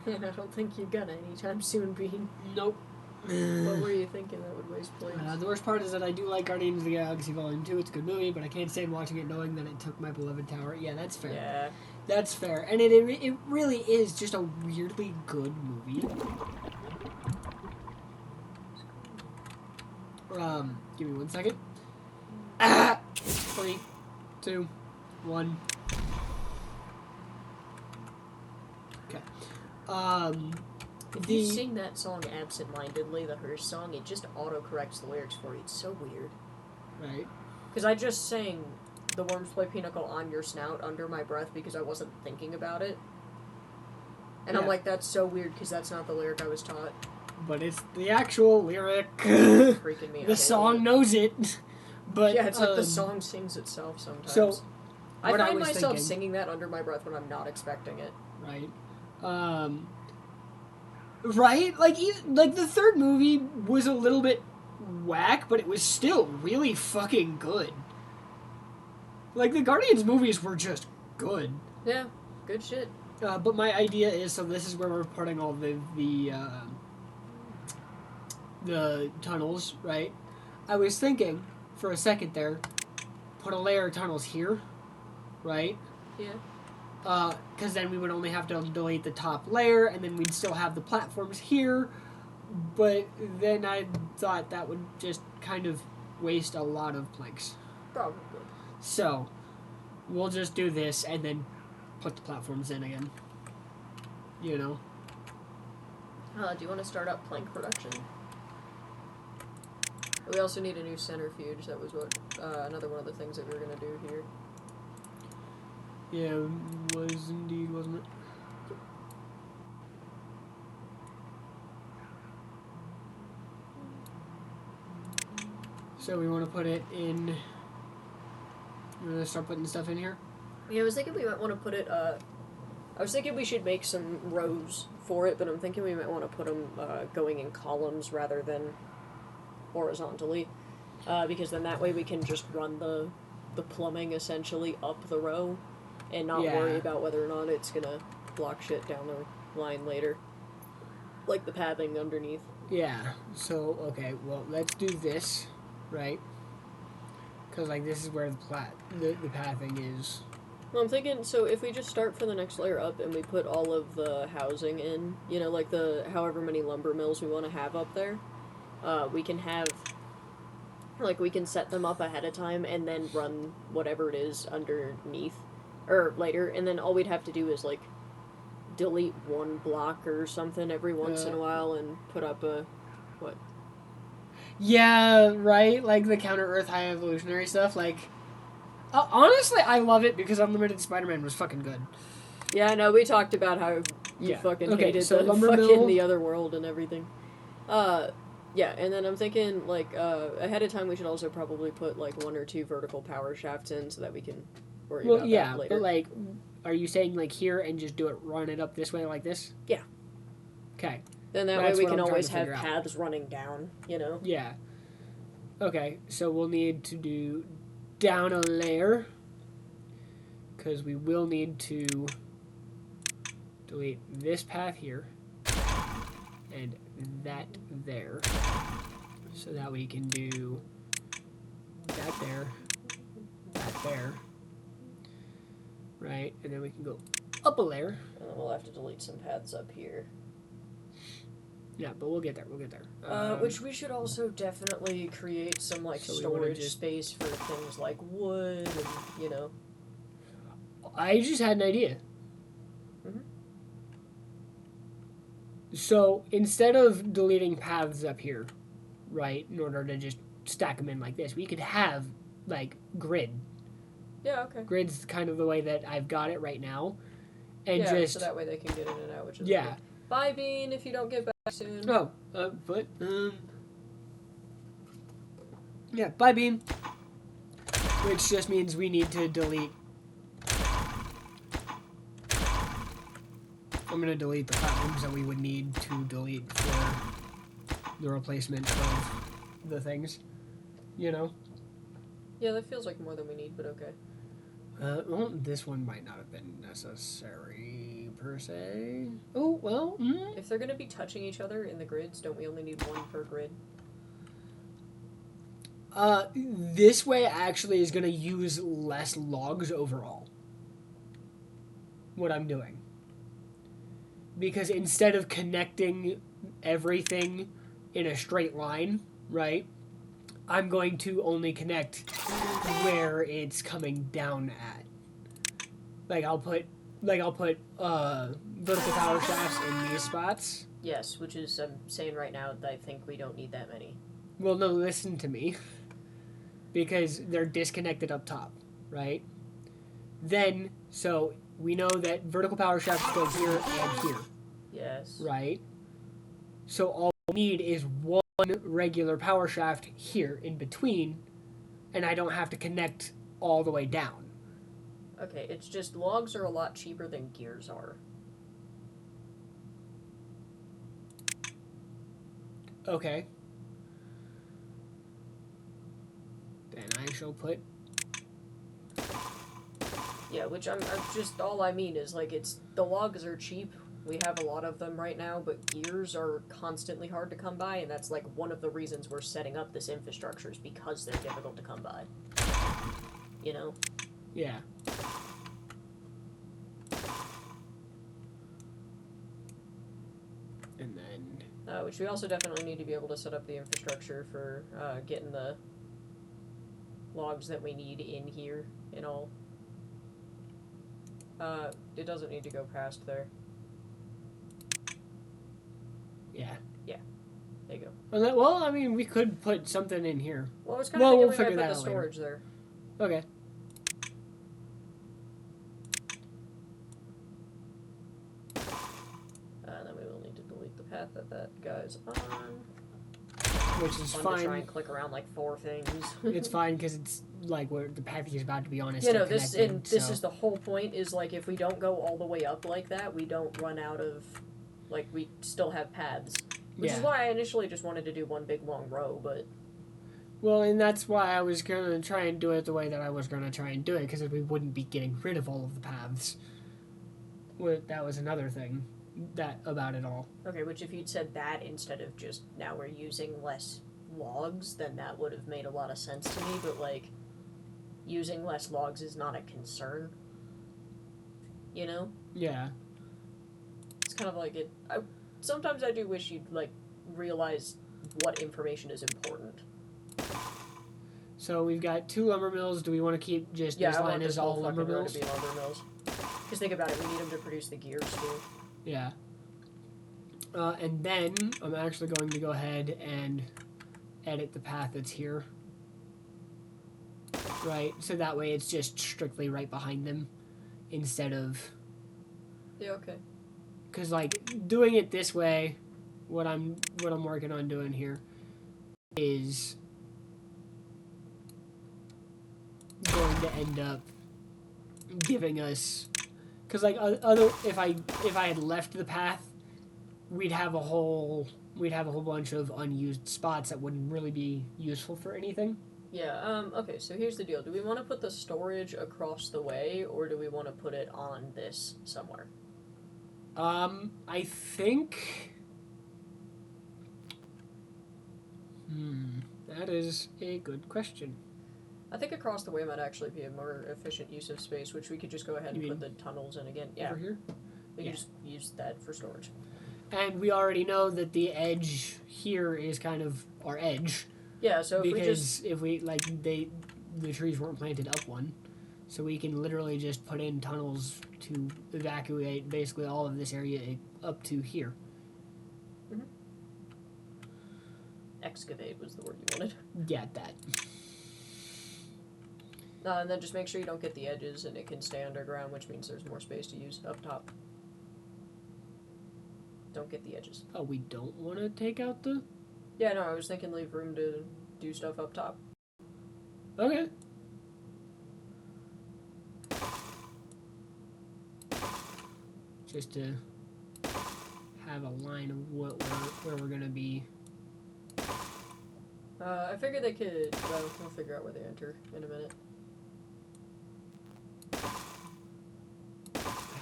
And I don't think you're gonna anytime soon, Bean. Nope. What were you thinking that would waste planes? The worst part is that I do like Guardians of the Galaxy Volume 2. It's a good movie, but I can't stand watching it knowing that it took my beloved tower. Yeah, that's fair. Yeah. That's fair. And it really is just a weirdly good movie. Give me 1 second. 3, 2, 1. Okay. If you sing that song absent-mindedly, the Hearst song, it just auto-corrects the lyrics for you. It's so weird. Right. Because I just sang The Worms Play Pinochle on Your Snout under my breath because I wasn't thinking about it. And I'm like, that's so weird because that's not the lyric I was taught. But it's the actual lyric. It's freaking me out. The song knows it. But yeah, it's like the song sings itself sometimes. So, I find myself singing that under my breath when I'm not expecting it. Right. Right? Like the third movie was a little bit whack, but it was still really fucking good. Like, the Guardians movies were just good. Yeah, good shit. But my idea is, so this is where we're putting all the tunnels, right? I was thinking, for a second there, put a layer of tunnels here, right? Yeah. Because then we would only have to delete the top layer, and then we'd still have the platforms here. But then I thought that would just kind of waste a lot of planks. Probably. So, we'll just do this, and then put the platforms in again. You know? Do you want to start up plank production? We also need a new centrifuge. That was what another one of the things that we were going to do here. Yeah, it was indeed, wasn't it? So we want to put it in... We're going to start putting stuff in here? Yeah, I was thinking we might want to put it, I was thinking we should make some rows for it, but I'm thinking we might want to put them going in columns rather than horizontally. Because then that way we can just run the plumbing essentially up the row and not worry about whether or not it's going to block shit down the line later. Like the pathing underneath. Yeah, so, okay, well, let's do this, right? Because, like, this is where the pathing is. Well, I'm thinking, so if we just start for the next layer up and we put all of the housing in, you know, like the however many lumber mills we want to have up there, we can have, like, we can set them up ahead of time and then run whatever it is underneath, or later, and then all we'd have to do is, like, delete one block or something every once in a while and put up a, what? Yeah, right? Like the Counter-Earth High Evolutionary stuff, like... honestly, I love it because Unlimited Spider-Man was fucking good. Yeah, I know, we talked about how you fucking hated so the fucking The Other World and everything. Yeah, and then I'm thinking, like, ahead of time we should also probably put, like, 1 or 2 vertical power shafts in so that we can worry Well, about yeah, that later. but, like, are you saying, like, here and just run it up this way like this? Yeah. Okay. Then that way we can always have paths running down, you know? Yeah. Okay, so we'll need to do down a layer, because we will need to delete this path here and that there, so that we can do that there, right? And then we can go up a layer. And then we'll have to delete some paths up here. Yeah, but we'll get there. Which we should also definitely create some, like, so storage space for things like wood and, you know. I just had an idea. Mm-hmm. So instead of deleting paths up here, right, in order to just stack them in like this, we could have, like, grid. Yeah, okay. Grid's kind of the way that I've got it right now. And yeah, just, so that way they can get in and out, which is yeah. Good. Bye, Bean, if you don't get back soon. Oh, yeah, bye, Bean. Which just means we need to delete. I'm going to delete the platforms that we would need to delete for the replacement of the things, you know? Yeah, that feels like more than we need, but okay. Well, this one might not have been necessary, per se. Oh, well, If they're going to be touching each other in the grids, don't we only need 1 per grid? This way actually is going to use less logs overall. What I'm doing. Because instead of connecting everything in a straight line, right, I'm going to only connect where it's coming down at. Like I'll put vertical power shafts in these spots. Yes, which is I'm saying right now that I think we don't need that many. Well, no, listen to me. Because they're disconnected up top, right? Then, so we know that vertical power shafts go here and here. Yes. Right? So all we need is one regular power shaft here in between, and I don't have to connect all the way down. Okay, it's just logs are a lot cheaper than gears are. Okay. Then I shall put... Yeah, which I'm just, all I mean is, like, it's, the logs are cheap, we have a lot of them right now, but gears are constantly hard to come by, and that's, like, one of the reasons we're setting up this infrastructure is because they're difficult to come by. You know? Yeah. And then... which we also definitely need to be able to set up the infrastructure for getting the logs that we need in here and all. It doesn't need to go past there. Yeah. Yeah. There you go. Well, I mean, we could put something in here. Well, I was kind of thinking we'll figure we might put the out storage there. Okay. And then we will need to delete the path that guy's on. Which is fun fine. To try and click around like 4 things. It's fine because it's like where the path he's about to be on is still connected. This is the whole point. Is like if we don't go all the way up like that, we don't run out of, like we still have paths. Which is why I initially just wanted to do one big long row, but. Well, and that's why I was gonna try and do it the way that I was gonna try and do it, because we wouldn't be getting rid of all of the paths. Well, that was another thing about it all. Okay, which if you'd said that instead of just now we're using less logs, then that would have made a lot of sense to me, but like using less logs is not a concern. You know? Yeah. It's kind of like it. Sometimes I do wish you'd like realize what information is important. So we've got 2 lumber mills. Do we want to keep just this line as all lumber mills? To be lumber mills. Because think about it, we need them to produce the gears too. Yeah. And then I'm actually going to go ahead and edit the path that's here. Right? So that way it's just strictly right behind them instead of... Yeah, okay. Because, like, doing it this way what I'm working on doing here is going to end up giving us, because like if I had left the path, we'd have a whole bunch of unused spots that wouldn't really be useful for anything. Yeah, okay, so here's the deal. Do we want to put the storage across the way, or do we want to put it on this somewhere? I think... that is a good question. I think across the way might actually be a more efficient use of space, which we could just go ahead and put the tunnels in again. Yeah. Over here? We could just use that for storage. And we already know that the edge here is kind of our edge. Yeah, so because if we the trees weren't planted up one, so we can literally just put in tunnels to evacuate basically all of this area up to here. Mm-hmm. Excavate was the word you wanted. Yeah, that. And then just make sure you don't get the edges, and it can stay underground, which means there's more space to use up top. Don't get the edges. Oh, we don't want to take out the... Yeah, no, I was thinking leave room to do stuff up top. Okay. Just to have a line of where we're gonna be. I figured they could... Well, we'll figure out where they enter in a minute.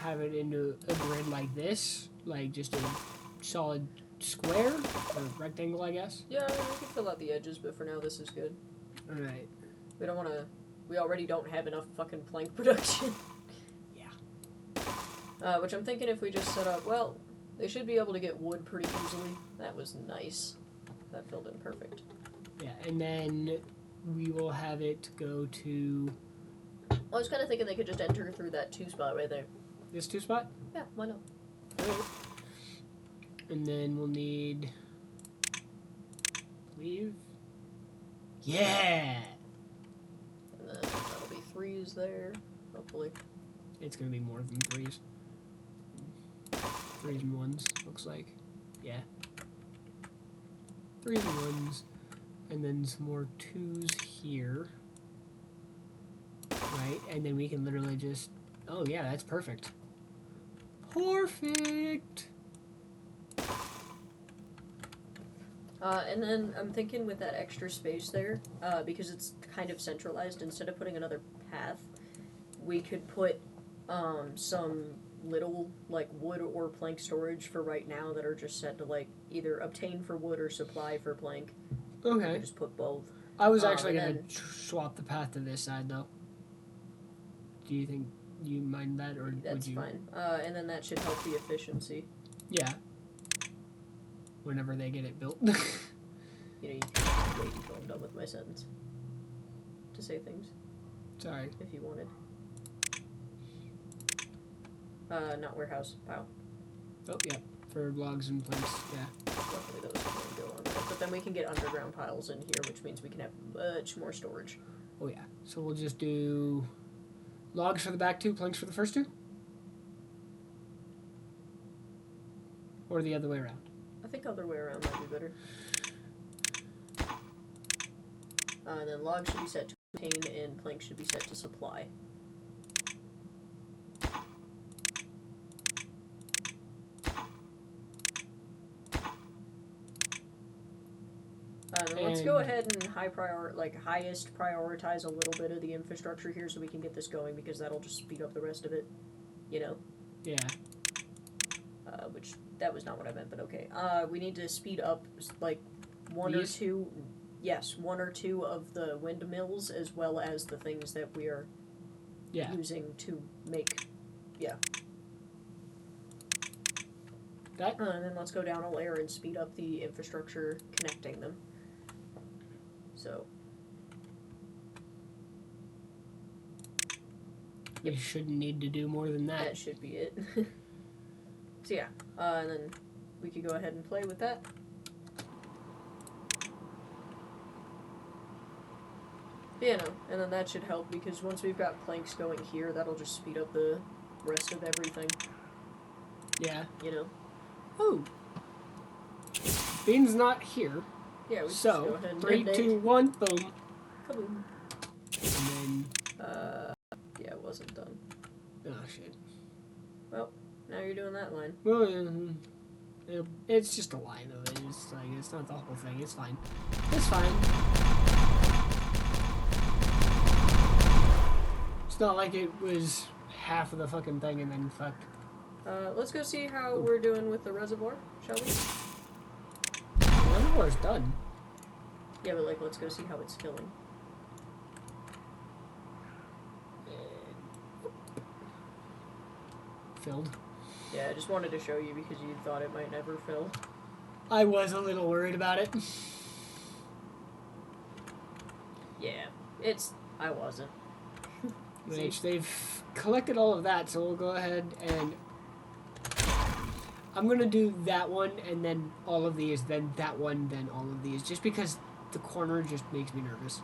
Have it into a grid like this, like just a solid square or rectangle, I guess. Yeah, I mean, we can fill out the edges, but for now this is good. All right. We don't want to. We already don't have enough fucking plank production. Yeah. Which I'm thinking if we just set up, well, they should be able to get wood pretty easily. That was nice. That filled in perfect. Yeah, and then we will have it go to... I was kind of thinking they could just enter through that 2 spot right there. This 2 spot? Yeah, why not? Right. And then we'll need... Leave? Yeah! And then that'll be 3s there, hopefully. It's gonna be more than 3s. 3s and 1s, looks like. Yeah. 3s and 1s. And then some more 2s here. Right? And then we can literally just... Oh, yeah, that's perfect. Perfect! And then I'm thinking with that extra space there, because it's kind of centralized, instead of putting another path, we could put some little, like, wood or plank storage for right now that are just set to, like, either obtain for wood or supply for plank. Okay. Just put both. I was actually going to swap the path to this side, though. Do you think you mind that, or that's would you? Fine. And then that should help the efficiency. Yeah. Whenever they get it built. You know, you can wait until I'm done with my sentence to say things. Sorry. If you wanted. Not warehouse. Pile. Oh, yeah. For logs and planks, yeah. Luckily those can go on there. But then we can get underground piles in here, which means we can have much more storage. Oh, yeah. So we'll just do logs for the back 2, planks for the first 2? Or the other way around? I think other way around might be better. And then logs should be set to obtain, and planks should be set to supply. Let's go ahead and highest prioritize a little bit of the infrastructure here so we can get this going, because that'll just speed up the rest of it, you know? Yeah. Which, that was not what I meant, but okay. We need to speed up, like, one or two of the windmills, as well as the things that we are using to make, That? And then let's go down a layer and speed up the infrastructure connecting them. So. You shouldn't need to do more than that. That should be it. So yeah, and then we could go ahead and play with that. Yeah, no, and then that should help, because once we've got planks going here, that'll just speed up the rest of everything. Yeah. You know? Oh. Bean's not here. Yeah, we so, just go ahead and 3, 2, 1, boom. Kaboom. And then... yeah, it wasn't done. Oh, shit. Well, now you're doing that line. Well, it's just a line of it. It's like, it's not the whole thing. It's fine. It's fine. It's not like it was half of the fucking thing and then fucked. Let's go see how we're doing with the reservoir, shall we? The reservoir's done. Yeah, but like, let's go see how it's filling. Filled. Yeah, I just wanted to show you because you thought it might never fill. I was a little worried about it. Yeah, I wasn't. Which they've collected all of that, so we'll go ahead and I'm gonna do that one and then all of these, then that one, then all of these, just because the corner just makes me nervous.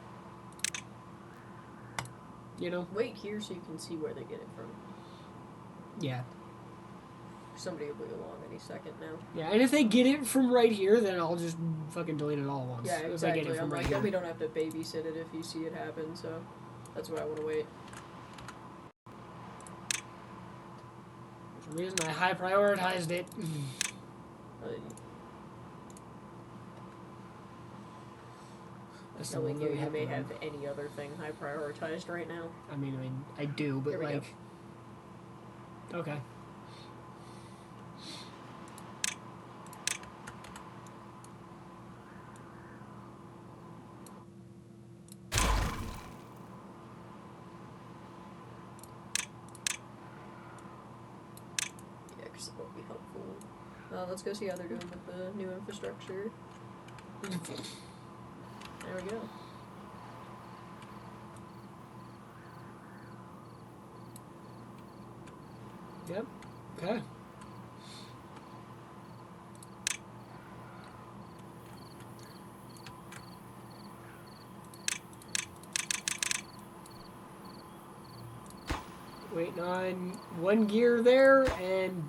You know? Wait here so you can see where they get it from. Yeah. Somebody will be along any second now. Yeah, and if they get it from right here, then I'll just fucking delete it all at once. Yeah, If exactly. I get it from I'm right like, here. then we don't have to babysit it if you see it happen, so that's why I want to wait. For some reason, I high prioritized it. Knowing you may have any other thing high prioritized right now. I mean, I do, but like... Go. Okay. Yeah, because that won't be helpful. Let's go see how they're doing with the new infrastructure. There we go. Yep. Okay. Waiting on 1 gear there and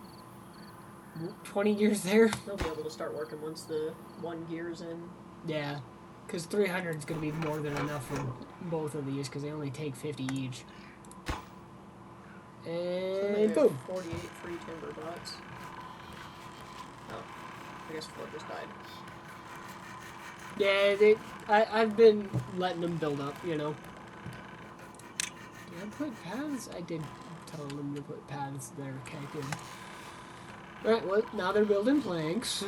20 gears there. They'll be able to start working once the 1 gear's in. Yeah, because 300 is going to be more than enough for both of these because they only take 50 each. And so boom. 48 free timber bots. Oh, I guess 4 just died. Yeah, I've been letting them build up, you know. Did I put paths? I did tell them to put paths there. Okay, good. Alright, well, now they're building planks.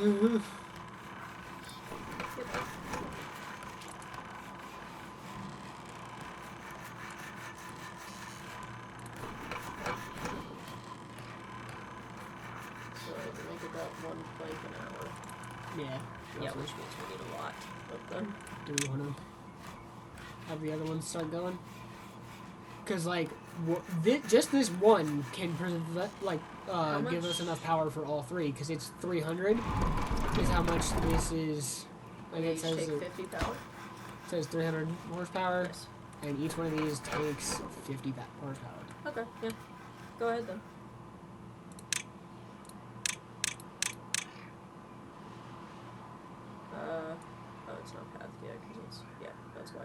Yeah. Yeah, which means we need a lot of them. Do we want to have the other ones start going? Because, like, just this one can give us enough power for all 3, because it's 300 is how much this is. Like it says, take 50 power. It says 300 horsepower, Yes. and each one of these takes 50 horsepower. Okay, yeah. Go ahead then. Oh, it's not path yet, because it's, yeah, that's why.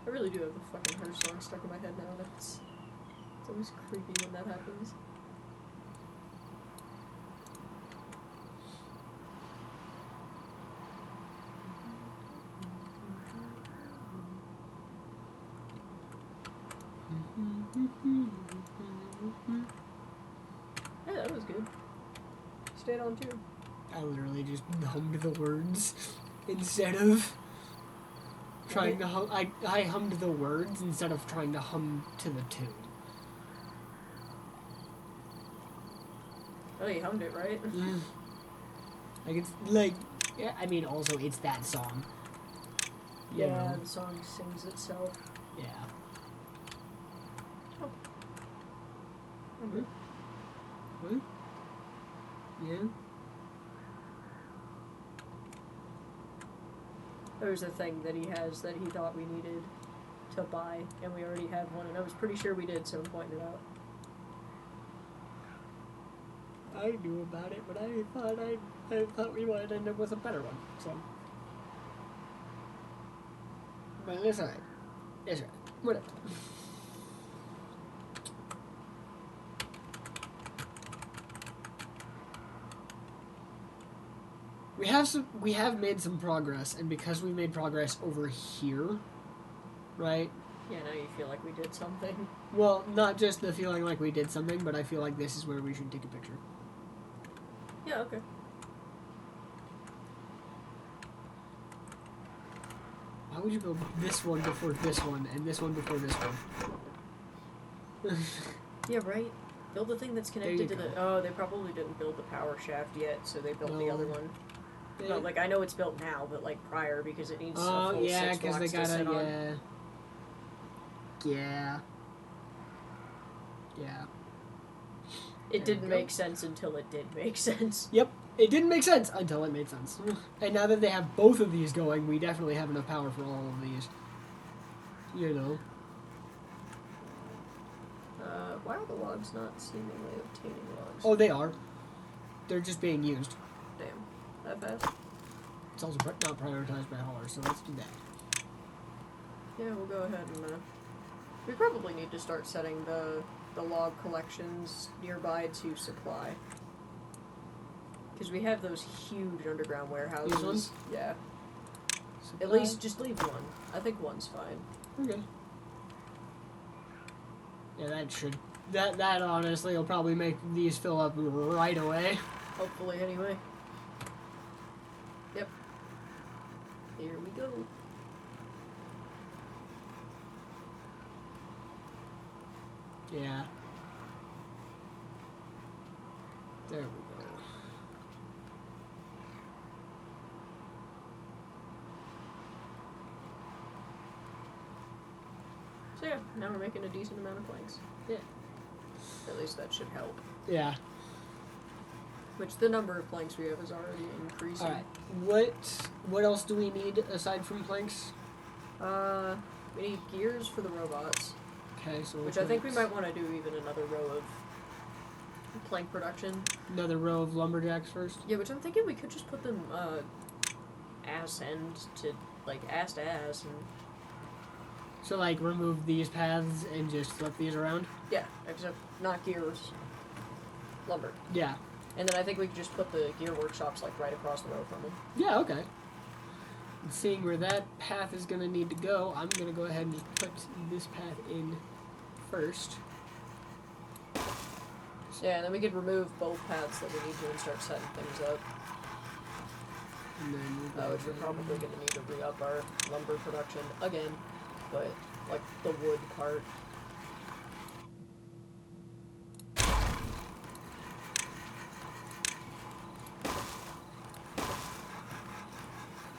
I really do have the fucking her song stuck in my head now. It's always creepy when that happens. Hey, that was good. Stayed on too. I literally just hummed the words instead of trying to hum. I hummed the words instead of trying to hum to the tune. Oh, you hummed it, right? Mm. Like, it's like, yeah, I mean, also, it's that song. You know? The song sings itself. Yeah. Oh. What? What? Yeah? There's a thing that he has that he thought we needed to buy, and we already had one, and I was pretty sure we did, so I'm pointing it out. I knew about it, but I thought we might end up with a better one. So, but it's alright. It's alright. Whatever. We have made some progress, and because we made progress over here, right? Yeah, now you feel like we did something. Well, not just the feeling like we did something, but I feel like this is where we should take a picture. Yeah, okay. Why would you build this one before this one, and this one before this one? Yeah, right? Build the thing that's connected to the... Oh, they probably didn't build the power shaft yet, so they built the other one. No, like, I know it's built now, but, like, prior, because it needs a full 6 blocks to sit on. Yeah. It didn't make sense until it did make sense. Yep. It didn't make sense until it made sense. And now that they have both of these going, we definitely have enough power for all of these. You know. Why are the logs not seemingly obtaining logs? Oh, they are. They're just being used. Damn. That fast? It's also not prioritized by haulers, so let's do that. Yeah, we'll go ahead and, we probably need to start setting the log collections nearby to supply. Because we have those huge underground warehouses. These ones? Yeah. Supply. At least just leave one. I think one's fine. Okay. Yeah, that should... That honestly will probably make these fill up right away. Hopefully, anyway. Yep. Here we go. Yeah. There we go. So yeah, now we're making a decent amount of planks. Yeah. At least that should help. Yeah. Which the number of planks we have is already increasing. Alright. What else do we need aside from planks? We need gears for the robots. Okay, so which I think we might want to do even another row of plank production. Another row of lumberjacks first? Yeah, which I'm thinking we could just put them ass end to ass to ass and so like remove these paths and just flip these around? Yeah, except not gears. Lumber. Yeah. And then I think we could just put the gear workshops like right across the road from them. Yeah, okay. And seeing where that path is gonna need to go, I'm gonna go ahead and just put this path in first. Yeah, and then we could remove both paths that we need to and start setting things up. And then which we're probably going to need to re-up our lumber production again, but like the wood part.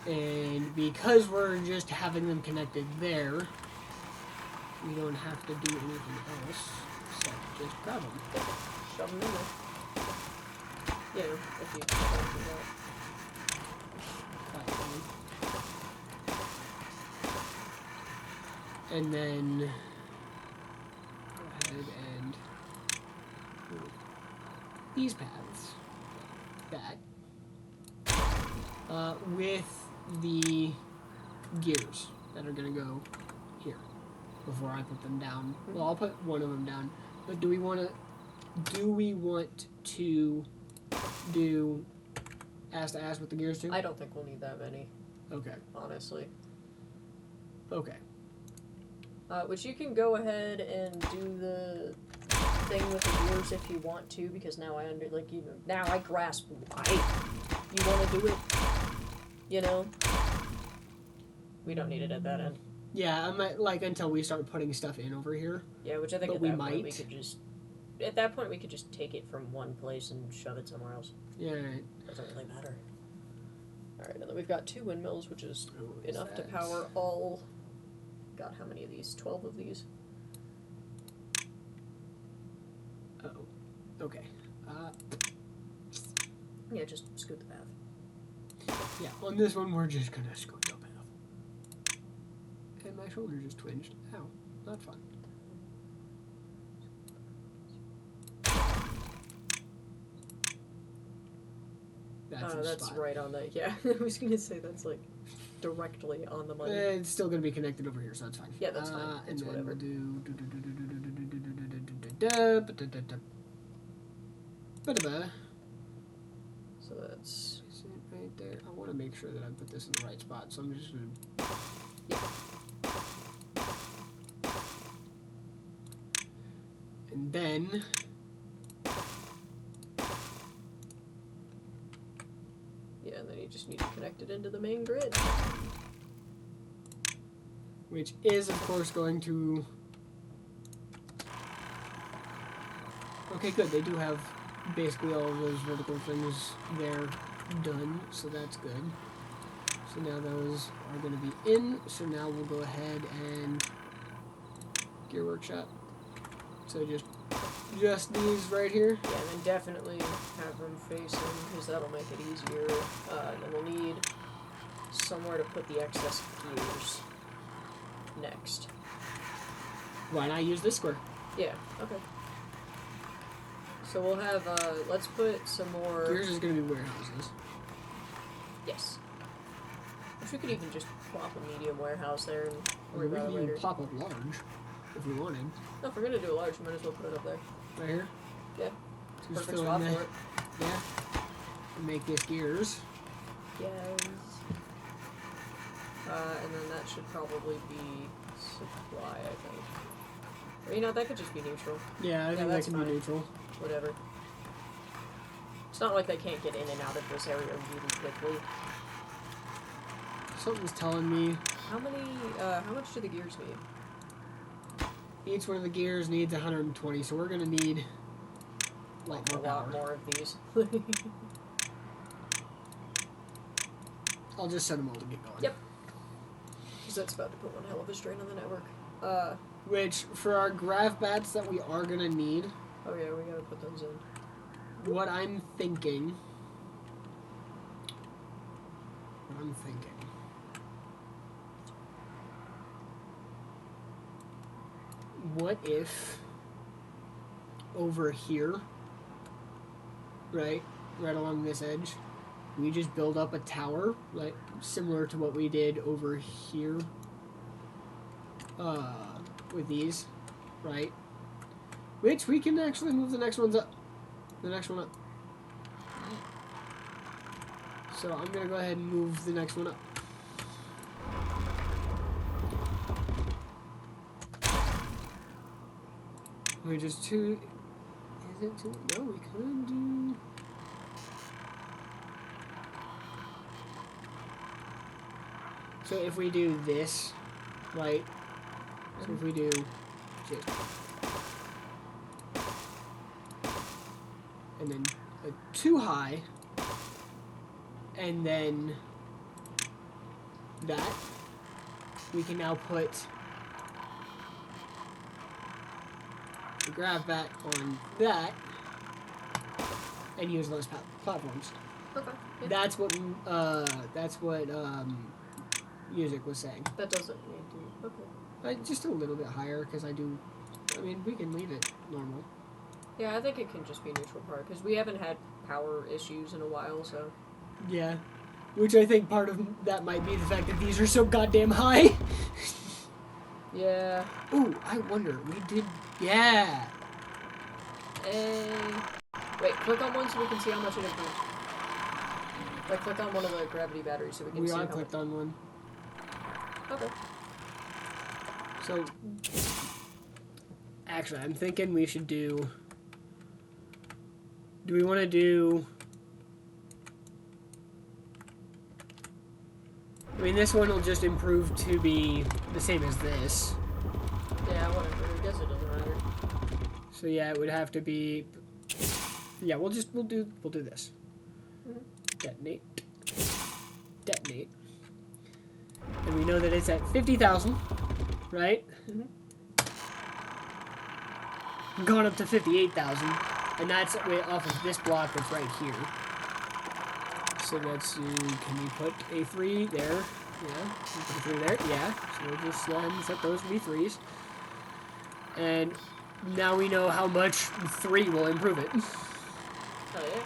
And because we're just having them connected there, we don't have to do anything else except just grab them. Shove them in there. Yeah, if you do that. And then go ahead and move these paths back with the gears that are gonna go here before I put them down. Well, I'll put one of them down. But do we want to do ass to ass with the gears too? I don't think we'll need that many. Okay. Honestly. Okay. Which you can go ahead and do the thing with the gears if you want to, because now now I grasp why you want to do it. You know? We don't need it at that end. Yeah, I'm like until we start putting stuff in over here. Yeah, which I think but at that point we could just... At that point we could just take it from one place and shove it somewhere else. Yeah, right. Doesn't really matter. Alright, and then we've got 2 windmills, which is enough to power all... God, how many of these? 12 of these. Uh-oh. Okay. Yeah, just scoot the path. Yeah, on this one we're just gonna scoot the path. And my shoulder just twinged. Ow. Not fun. that's the that's spot. right on the, yeah. I was gonna say that's like directly on the money. It's still gonna be connected over here, so that's fine. Yeah, that's fine. It's and then whatever. So that's... Is it right there? I want to make sure that I put this in the right spot, so I'm just gonna... Yeah. And then... Yeah, and then you just need to connect it into the main grid. Which is, of course, going to... Okay, good. They do have basically all of those vertical things there done, so that's good. So now those are going to be in, so now we'll go ahead and... Gear Workshop. So just these right here. Yeah, and then definitely have them facing, because that'll make it easier. And then we'll need somewhere to put the excess gears next. Why not use this square? Yeah, okay. So we'll have, let's put some more... Gears is going to be warehouses. Yes. Which we could even just plop a medium warehouse there and worry We about can it even later. plop up large, if we wanted. No, if we're gonna do a large, we might as well put it up there. Right here? Yeah. Just Perfect fill spot in for it. Yeah. And make this gears. Yes. And then that should probably be supply, I think. Or, you know, that could just be neutral. Yeah, I think that that's can fine. be neutral. Whatever. It's not like they can't get in and out of this area really quickly. Something's telling me How much do the gears need? each one of the gears needs 120, so we're gonna need like A more lot power. more of these. I'll just set them all to get going. Yep. Because that's about to put one hell of a strain on the network. Which, for our grav bats that we are gonna need, Oh yeah, we gotta put those in. what I'm thinking... What if over here, right along this edge, we just build up a tower, like similar to what we did over here, with these, right? Which we can actually move the next one up. So I'm gonna go ahead and move the next one up. We're just too... Is it too... No, we could do... So if we do this, right? So if we do... And then a 2 high, and then that, we can now put the grav bat on that and use those platforms. Okay. Yeah. That's what music was saying. That doesn't need to. Okay. Just a little bit higher because I mean, we can leave it normal. Yeah, I think it can just be neutral power because we haven't had power issues in a while, so. Yeah. Which I think part of that might be the fact that these are so goddamn high. Yeah. Ooh, I wonder, we did... Yeah! And... Wait, click on one so we can see how much it improves. Like, click on one of the gravity batteries so we can see how much... We are clicked on one. Okay. So... Actually, I'm thinking we should do... Do we want to do... I mean, this one will just improve to be the same as this. Yeah, whatever. I guess it doesn't matter. So yeah, it would have to be... Yeah, we'll do this. Mm-hmm. Detonate. And we know that it's at 50,000, right? Mm-hmm. Gone up to 58,000, and that's off of this block that's right here. So let's see, can we put a 3 there? Yeah, put a 3 there, yeah. So we'll just set those to be 3s. And now we know how much 3 will improve it. Oh, yeah.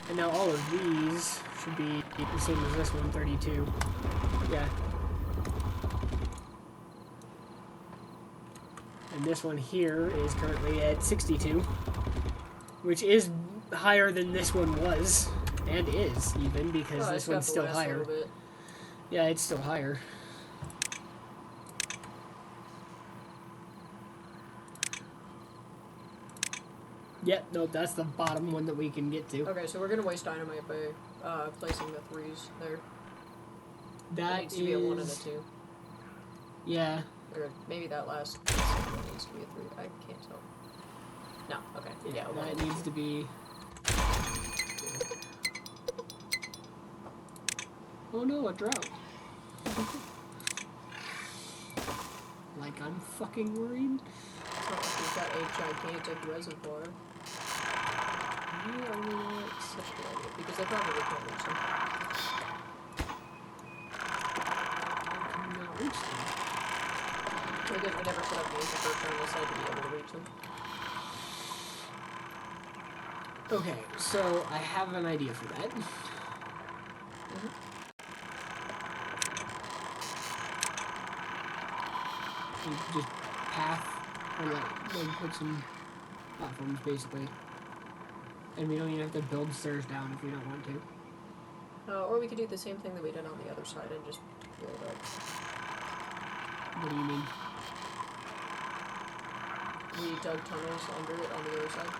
And now all of these should be the same as this one, 32. Yeah. And this one here is currently at 62, which is higher than this one was, and is even, because this one's still higher. Yeah, it's still higher. Yep, nope, that's the bottom one that we can get to. Okay, so we're gonna waste dynamite by placing the 3s there. That needs to be a 1 and a 2. Yeah. Or maybe that last one needs to be a 3. I can't tell. No, okay. Yeah, that needs to be... Oh no, a drought. Like I'm fucking worried. It's not like we've got a gigantic reservoir. Yeah, only Such a good idea, because they probably can't reach them. Cannot reach them. Because we never set up the infrastructure on this side to be able to reach them. Okay, so I have an idea for that. Just path, or like put some platforms basically. And we don't even have to build stairs down if we don't want to. Or we could do the same thing that we did on the other side and just build up. What do you mean? We dug tunnels under it on the other side.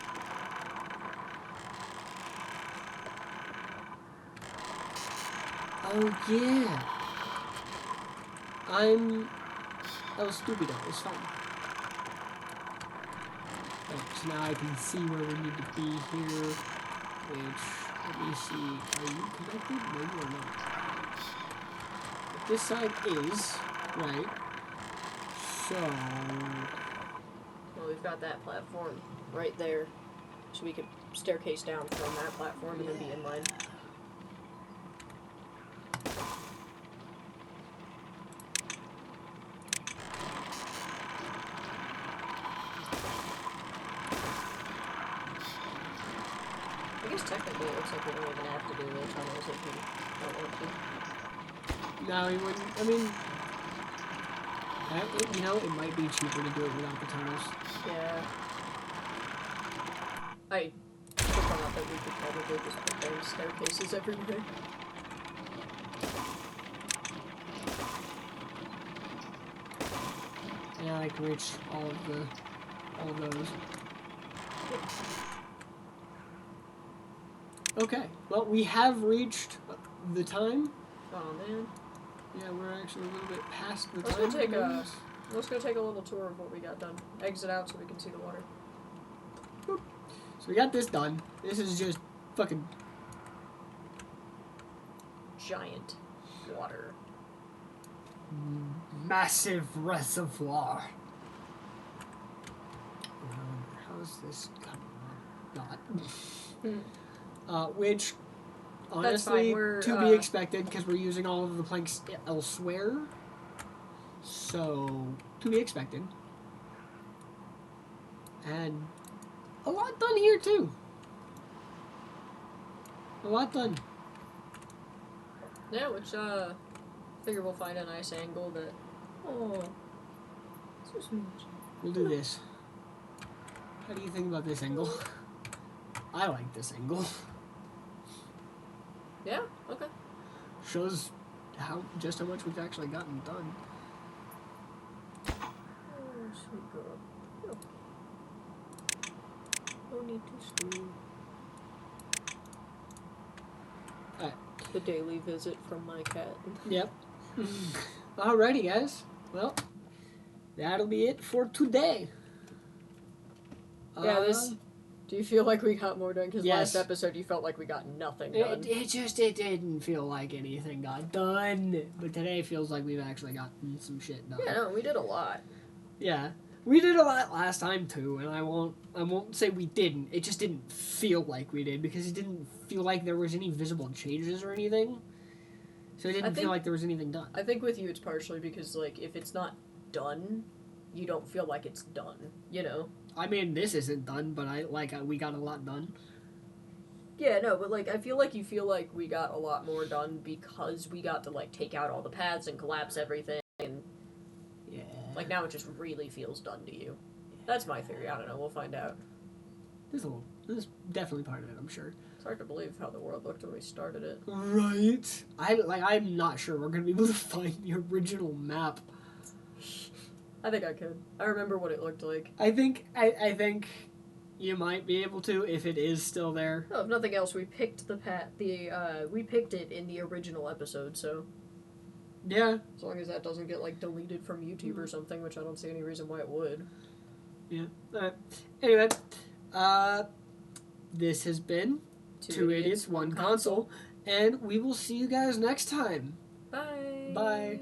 Oh yeah. That was stupid though, it's fine. Right, so now I can see where we need to be here, which, let me see, are you connected? Maybe or not. But this side is, right, so... Well, we've got that platform right there, so we could staircase down from that platform and then be in line. I guess technically it looks like we don't even have to do the tunnels if we don't want to. No, we wouldn't. I mean, you know, it might be cheaper to do it without the tunnels. Yeah. I forgot that we could probably just put those staircases everywhere. Yeah, I can reach all of those. Okay, well, we have reached the time. Oh man. Yeah, we're actually a little bit past the Let's time. Let's go take a little tour of what we got done. Exit out so we can see the water. Boop. So we got this done. This is just fucking giant water. Massive reservoir. How's this coming? Not. Which, honestly, to be expected because we're using all of the planks elsewhere. So, to be expected. And a lot done here, too. A lot done. Yeah, which, figure we'll find a nice angle that... Oh, so smooth. We'll do this. How do you think about this angle? I like this angle. Yeah, okay. Shows just how much we've actually gotten done. Oh, sweet girl. Oh. No need to stew. Alright. The daily visit from my cat. Yep. Alrighty, guys. Well, that'll be it for today. Yeah, do you feel like we got more done? Because yes. last episode you felt like we got nothing done. It didn't feel like anything got done. But today feels like we've actually gotten some shit done. Yeah, no, we did a lot. Yeah. We did a lot last time too, and I won't say we didn't. It just didn't feel like we did because it didn't feel like there was any visible changes or anything. So it didn't feel like there was anything done. I think with you it's partially because like if it's not done, you don't feel like it's done, you know? I mean, this isn't done, but we got a lot done. Yeah, no, but, like, I feel like you feel like we got a lot more done because we got to, like, take out all the paths and collapse everything, and, yeah. like, now it just really feels done to you. That's my theory. I don't know. We'll find out. This is definitely part of it, I'm sure. It's hard to believe how the world looked when we started it. Right. I'm not sure we're gonna be able to find the original map. I think I could. I remember what it looked like. I think you might be able to if it is still there. Oh, if nothing else, we picked we picked it in the original episode, so Yeah. as long as that doesn't get, like, deleted from YouTube or something, which I don't see any reason why it would. Yeah. Anyway, this has been Two Idiots, One Console, and we will see you guys next time. Bye. Bye.